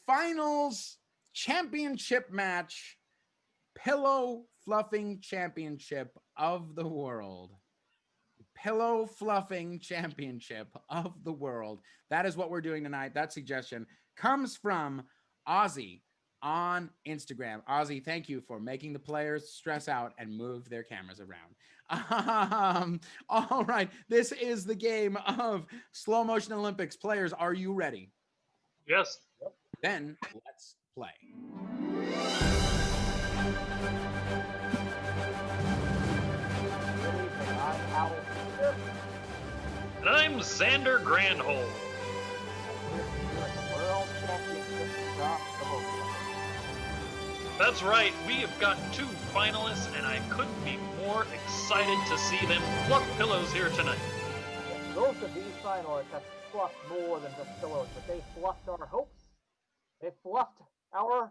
finals championship match, pillow fluffing championship of the world. Pillow fluffing championship of the world. That is what we're doing tonight. That suggestion comes from Ozzy on Instagram. Ozzy, thank you for making the players stress out and move their cameras around. All right, this is the game of slow motion Olympics. Players, are you ready? Yes. Then let's play. And I'm Xander Granholm. That's right, we have got two finalists, and I couldn't be more excited to see them fluff pillows here tonight. Both of these finalists have fluffed more than just pillows, but they fluffed our hopes. They fluffed our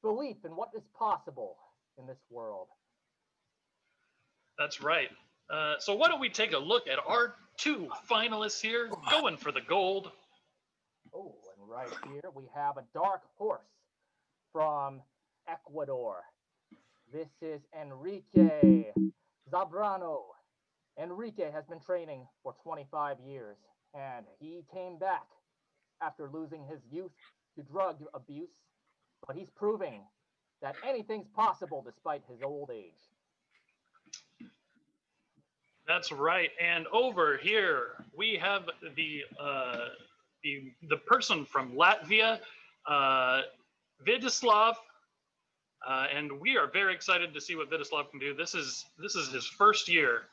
belief in what is possible in this world. That's right. So why don't we take a look at our two finalists here going for the gold. Oh, and right here we have a dark horse from Ecuador. This is Enrique Zabrano. Enrique has been training for 25 years, and he came back after losing his youth to drug abuse, but he's proving that anything's possible despite his old age. That's right. And over here we have the person from Latvia, Vidislav, and we are very excited to see what Vidislav can do. This is his first year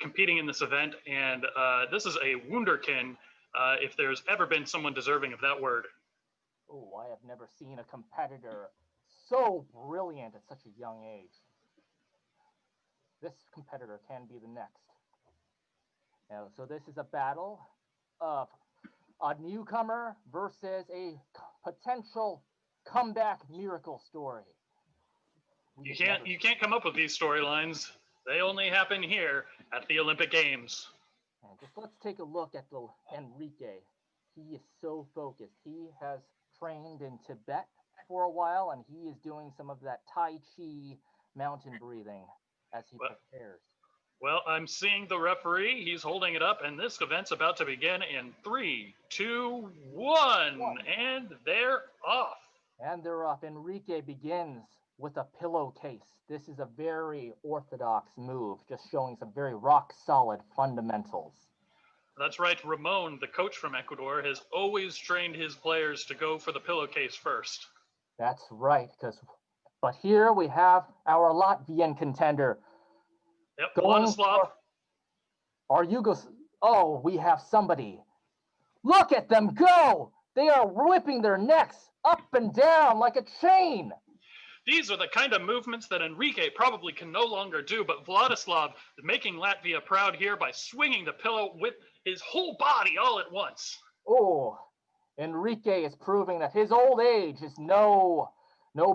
competing in this event, and this is a wunderkind if there's ever been someone deserving of that word. Oh, I have never seen a competitor so brilliant at such a young age. This competitor can be the next. Now, so this is a battle of a newcomer versus a potential comeback miracle story. You can't come up with these storylines. They only happen here at the Olympic Games. And just let's take a look at the Enrique. He is so focused. He has trained in Tibet for a while, and he is doing some of that Tai Chi mountain breathing as he prepares. Well, I'm seeing the referee. He's holding it up, and this event's about to begin in 3, 2, 1, and they're off. And they're off. Enrique begins with a pillowcase. This is a very orthodox move, just showing some very rock-solid fundamentals. That's right. Ramon, the coach from Ecuador, has always trained his players to go for the pillowcase first. That's right, but here we have our Latvian contender. Yep, Vladislav. Oh, we have somebody. Look at them go! They are whipping their necks up and down like a chain. These are the kind of movements that Enrique probably can no longer do, but Vladislav is making Latvia proud here by swinging the pillow with his whole body all at once. Oh, Enrique is proving that his old age is no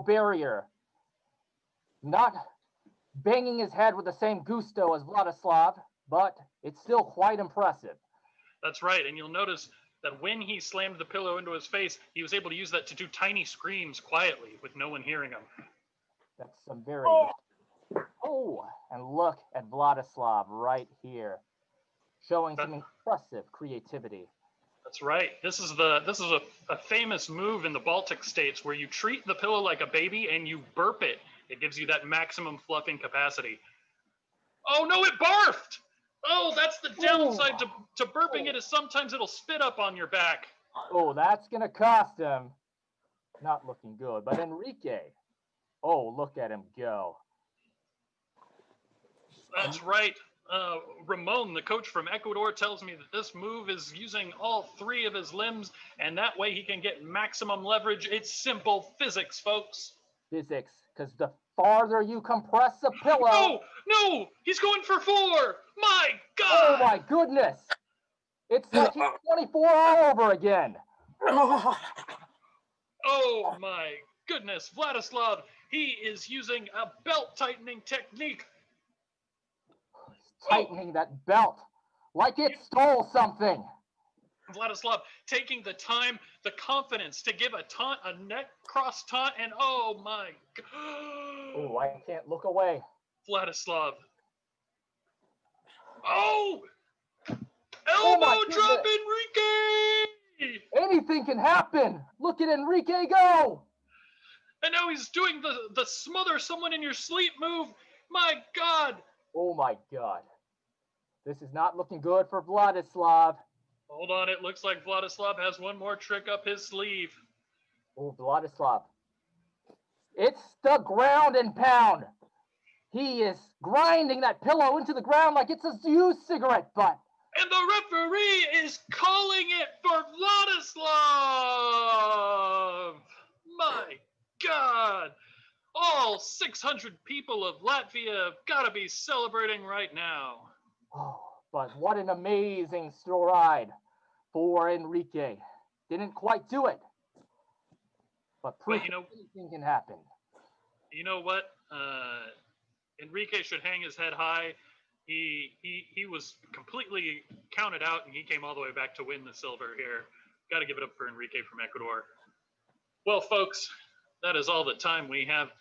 barrier. Not banging his head with the same gusto as Vladislav, but it's still quite impressive. That's right, and you'll notice that when he slammed the pillow into his face, he was able to use that to do tiny screams quietly with no one hearing him. That's some very... Oh, and look at Vladislav right here, showing some impressive creativity. That's right. This is a famous move in the Baltic states where you treat the pillow like a baby and you burp it. It gives you that maximum fluffing capacity. Oh no, it barfed! Oh, that's the downside to burping it, is sometimes it'll spit up on your back. Oh, that's gonna cost him. Not looking good, but Enrique. Oh, look at him go. That's right. Ramon, the coach from Ecuador, tells me that this move is using all 3 of his limbs, and that way he can get maximum leverage. It's simple physics, folks. Physics, because the farther you compress a pillow... No! He's going for 4! My God! Oh my goodness! It's like he's 24 all over again. Oh my goodness, Vladislav, he is using a belt-tightening technique. Tightening that belt like it stole something. Vladislav taking the time, the confidence to give a taunt, a neck cross taunt, and oh my God. Oh, I can't look away. Vladislav. Oh! Elbow drop, Enrique! Anything can happen. Look at Enrique go. And now he's doing the smother someone in your sleep move. My God. Oh my God. This is not looking good for Vladislav. Hold on, it looks like Vladislav has one more trick up his sleeve. Oh, Vladislav. It's the ground and pound. He is grinding that pillow into the ground like it's a used cigarette butt. And the referee is calling it for Vladislav. My God. All 600 people of Latvia have got to be celebrating right now. Oh, but what an amazing stride for Enrique. Didn't quite do it. But anything can happen. You know what? Enrique should hang his head high. He was completely counted out, and he came all the way back to win the silver here. Got to give it up for Enrique from Ecuador. Well, folks, that is all the time we have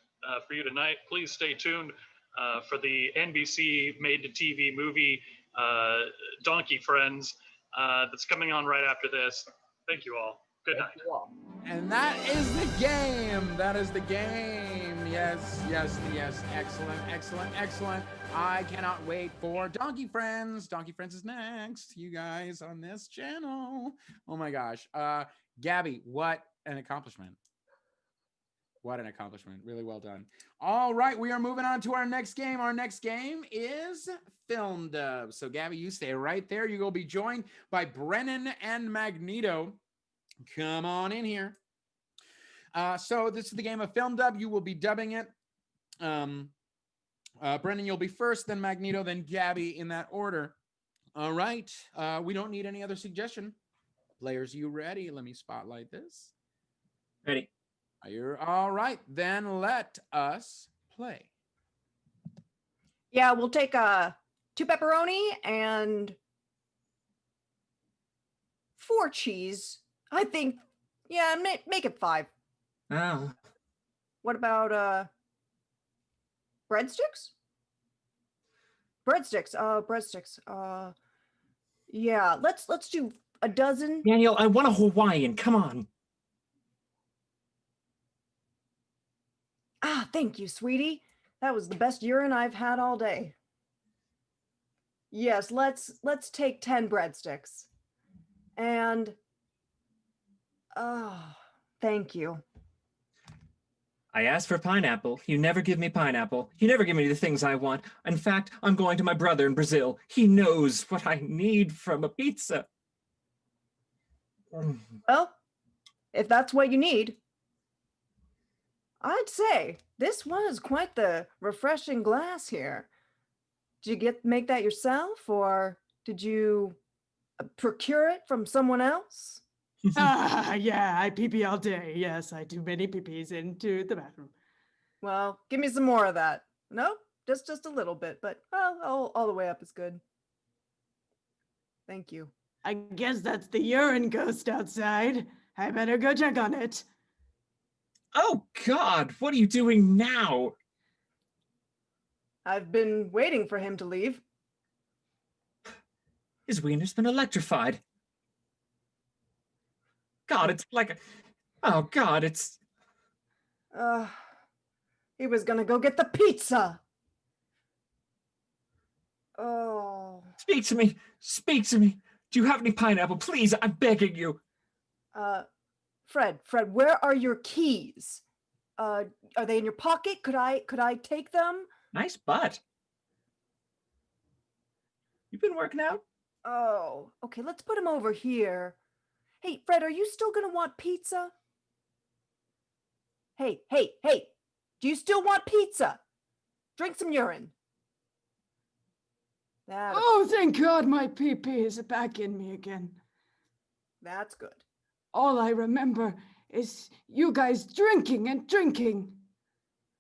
for you tonight. Please stay tuned for the NBC made-to-TV movie Donkey Friends that's coming on right after this. Thank you all. Good night. And that is the game. That is the game. Yes. Excellent. I cannot wait for Donkey Friends. Donkey Friends is next, you guys, on this channel. Oh my gosh. Gabby, what an accomplishment. What an accomplishment. Really well done. All right, we are moving on to our next game. Our next game is Film Dub. So Gabby, you stay right there. You will be joined by Brenan and Magneto. Come on in here. So this is the game of Film Dub. You will be dubbing it. Brenan, you'll be first, then Magneto, then Gabby, in that order. All right. We don't need any other suggestion. Players, you ready? Let me spotlight this. Ready. You're all right. Then let us play. Yeah, we'll take 2 pepperoni and 4 cheese. I think, yeah, make it 5. Oh. What about breadsticks? breadsticks. Breadsticks. Yeah. Let's do a dozen. Daniel, I want a Hawaiian. Come on. Ah, thank you, sweetie. That was the best urine I've had all day. Yes, let's take 10 breadsticks. And thank you. I asked for pineapple. You never give me pineapple. You never give me the things I want. In fact, I'm going to my brother in Brazil. He knows what I need from a pizza. Well, if that's what you need, I'd say this one is quite the refreshing glass here. Did you make that yourself, or did you procure it from someone else? Yeah, I pee all day. Yes, I do many pee-pees into the bathroom. Well, give me some more of that. No, just a little bit, but well, all the way up is good. Thank you. I guess that's the urine ghost outside. I better go check on it. Oh, God, what are you doing now? I've been waiting for him to leave. His wiener's been electrified. God, it's like oh, God, it's... He was gonna go get the pizza. Oh. Speak to me. Speak to me. Do you have any pineapple? Please, I'm begging you. Fred, where are your keys? Are they in your pocket? Could I take them? Nice butt. You been working out? Oh, okay, let's put him over here. Hey, Fred, are you still gonna want pizza? Hey, do you still want pizza? Drink some urine. Oh, thank God my pee-pee is back in me again. That's good. All I remember is you guys drinking and drinking.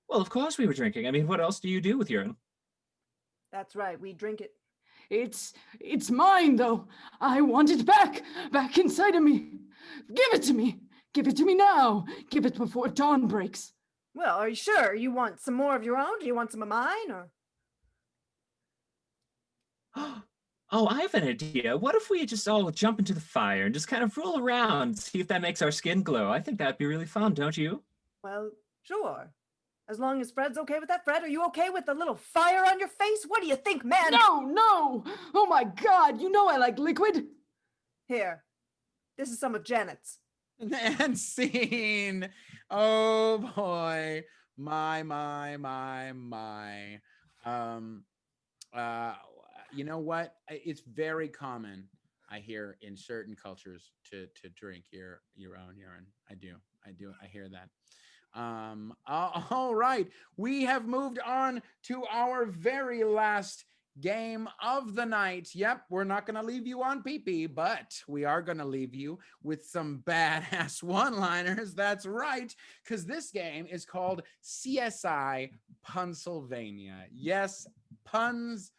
Well, of course we were drinking. I mean, what else do you do with urine? That's right, we drink it. It's mine, though. I want it back inside of me. Give it to me. Give it to me now. Give it before dawn breaks. Well, are you sure? You want some more of your own? Do you want some of mine, or? Oh, I have an idea. What if we just all jump into the fire and just kind of roll around, see if that makes our skin glow? I think that'd be really fun, don't you? Well, sure. As long as Fred's okay with that. Fred, are you okay with the little fire on your face? What do you think, man? No! Oh my God, you know I like liquid. Here, this is some of Janet's. And scene. Oh boy. My. You know what? It's very common, I hear, in certain cultures to drink your own urine. I do. I hear that. All right. We have moved on to our very last game of the night. Yep, we're not going to leave you on pee-pee, but we are going to leave you with some badass one-liners. That's right, because this game is called CSI Pennsylvania. Yes, puns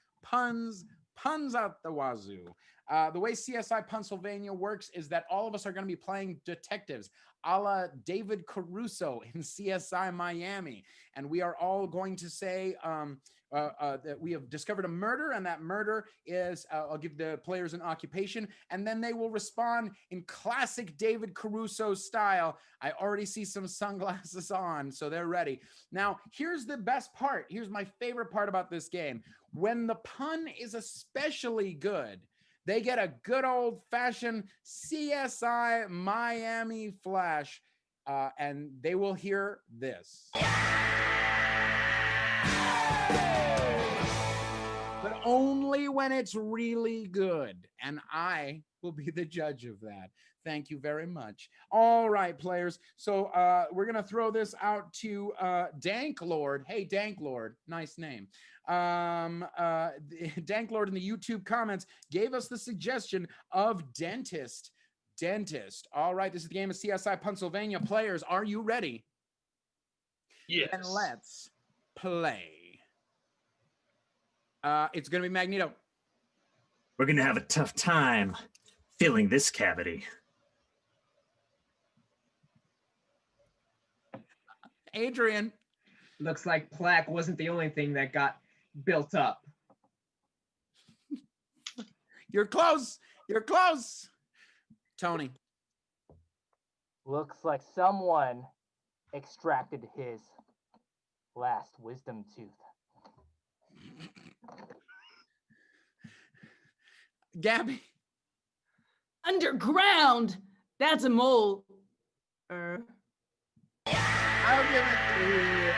out the wazoo. The way CSI Pennsylvania works is that all of us are going to be playing detectives, a la David Caruso in CSI Miami. And we are all going to say that we have discovered a murder, and that murder is, I'll give the players an occupation, and then they will respond in classic David Caruso style. I already see some sunglasses on, so they're ready. Now, here's the best part. Here's my favorite part about this game. When the pun is especially good, they get a good old-fashioned CSI Miami flash, and they will hear this. But only when it's really good, and I will be the judge of that. Thank you very much. All right, players. So we're going to throw this out to Danklord. Hey, Danklord. Nice name. Danklord in the YouTube comments gave us the suggestion of dentist. All right, this is the game of CSI Pennsylvania. Players, are you ready? Yes. And let's play. It's going to be Magneto. We're going to have a tough time filling this cavity. Adrian. Looks like plaque wasn't the only thing that got built up. You're close. You're close. Tony. Looks like someone extracted his last wisdom tooth. Gabby. Underground. That's a mole. I'll give it to you.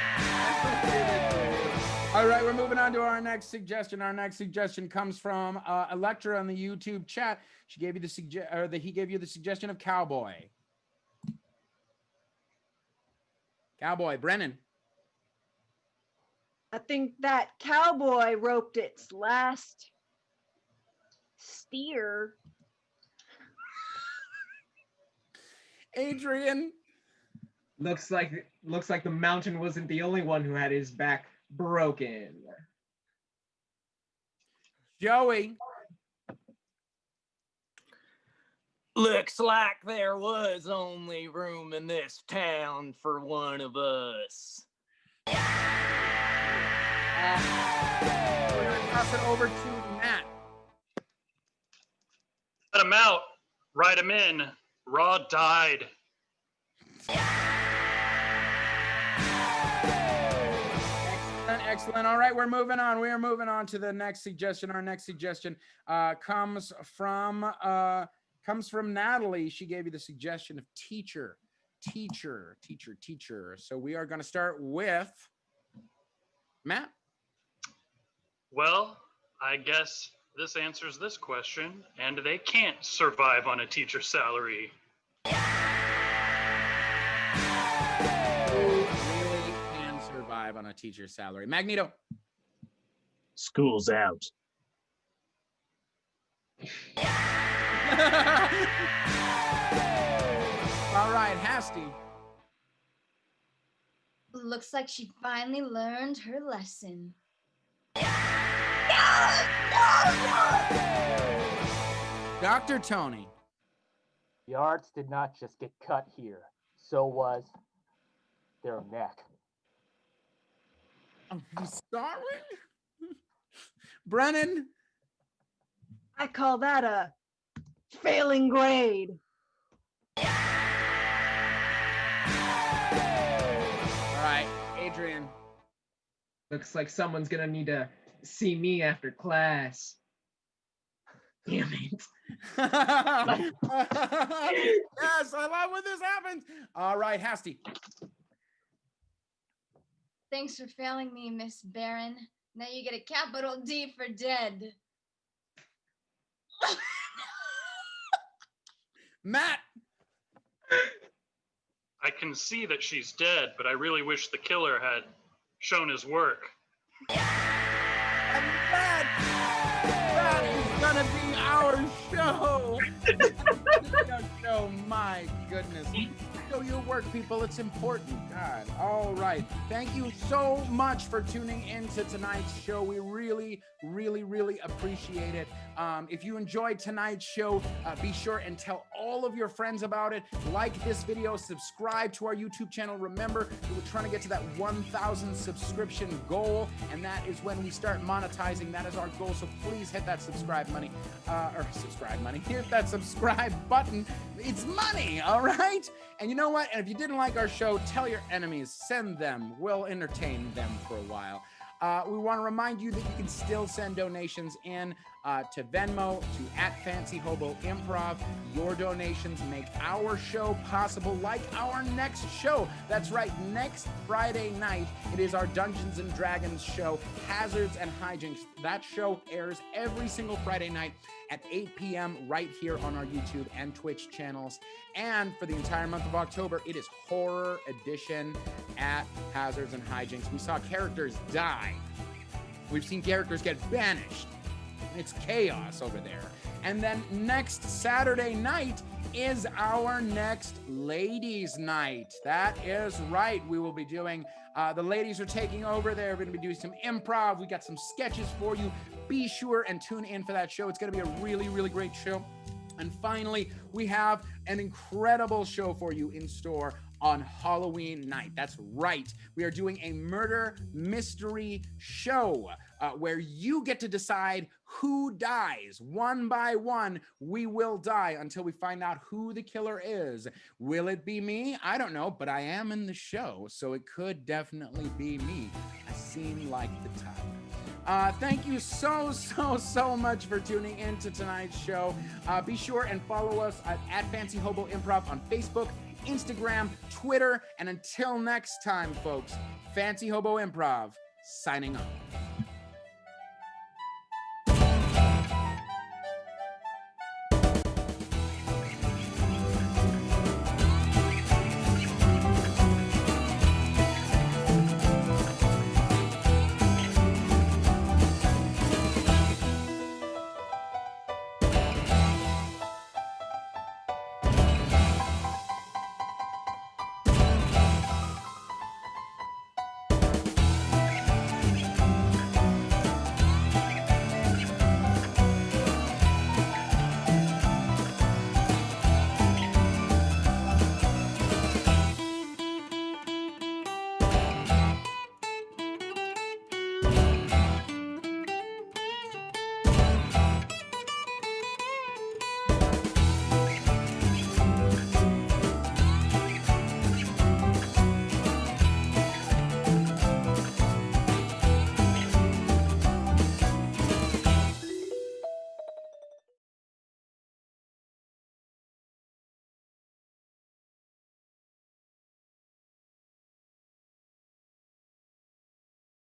All right, we're moving on to our next suggestion. Our next suggestion comes from Electra on the YouTube chat. She gave you the he gave you the suggestion of cowboy. Cowboy, Brenan. I think that cowboy roped its last steer. Adrian. Looks like the mountain wasn't the only one who had his back broken. Joey. Looks like there was only room in this town for one of us. We're gonna toss it over to Matt. Let him out. Write him in. Raw died. Excellent. All right, we're moving on. We are moving on to the next suggestion. Our next suggestion comes from Natalie. She gave you the suggestion of teacher. So we are going to start with Matt. Well, I guess this answers this question, and they can't survive on a teacher salary. On a teacher's salary. Magneto. School's out. All right, Hasti. Looks like she finally learned her lesson. Dr. Tony. The arts did not just get cut here, so was their neck. I'm sorry. Brenan. I call that a failing grade. All right, Adrian. Looks like someone's gonna need to see me after class. Damn it. Yes, I love when this happens. All right, Hasti. Thanks for failing me, Miss Barron. Now you get a capital D for dead. Matt. I can see that she's dead, but I really wish the killer had shown his work. And that is gonna be our show. Oh my goodness. Show your work, people. It's important. God. All right. Thank you so much for tuning in to tonight's show. We really, really, really appreciate it. If you enjoyed tonight's show, be sure and tell all of your friends about it. Like this video, subscribe to our YouTube channel. Remember, we're trying to get to that 1,000 subscription goal, and that is when we start monetizing. That is our goal. So please hit that subscribe money, hit that subscribe button. It's money, all right? And you know what? And if you didn't like our show, tell your enemies, send them. We'll entertain them for a while. We want to remind you that you can still send donations in to Venmo, to @Fancy Hobo Improv. Your donations make our show possible, like our next show. That's right, next Friday night, it is our Dungeons and Dragons show, Hazards and Hijinks. That show airs every single Friday night at 8 p.m. right here on our YouTube and Twitch channels. And for the entire month of October, it is Horror Edition at Hazards and Hijinks. We saw characters die. We've seen characters get banished. It's chaos over there. And then next Saturday night is our next Ladies' Night. That is right. We will be doing, the ladies are taking over. They're going to be doing some improv. We got some sketches for you. Be sure and tune in for that show. It's going to be a really, really great show. And finally, we have an incredible show for you in store on Halloween night. That's right. We are doing a murder mystery show where you get to decide who dies. One by one, we will die until we find out who the killer is. Will it be me? I don't know, but I am in the show, so it could definitely be me. I seem like the type. Thank you so much for tuning in to tonight's show. Be sure and follow us at Fancy Hobo Improv on Facebook, Instagram, Twitter, and until next time, folks, Fancy Hobo Improv signing off.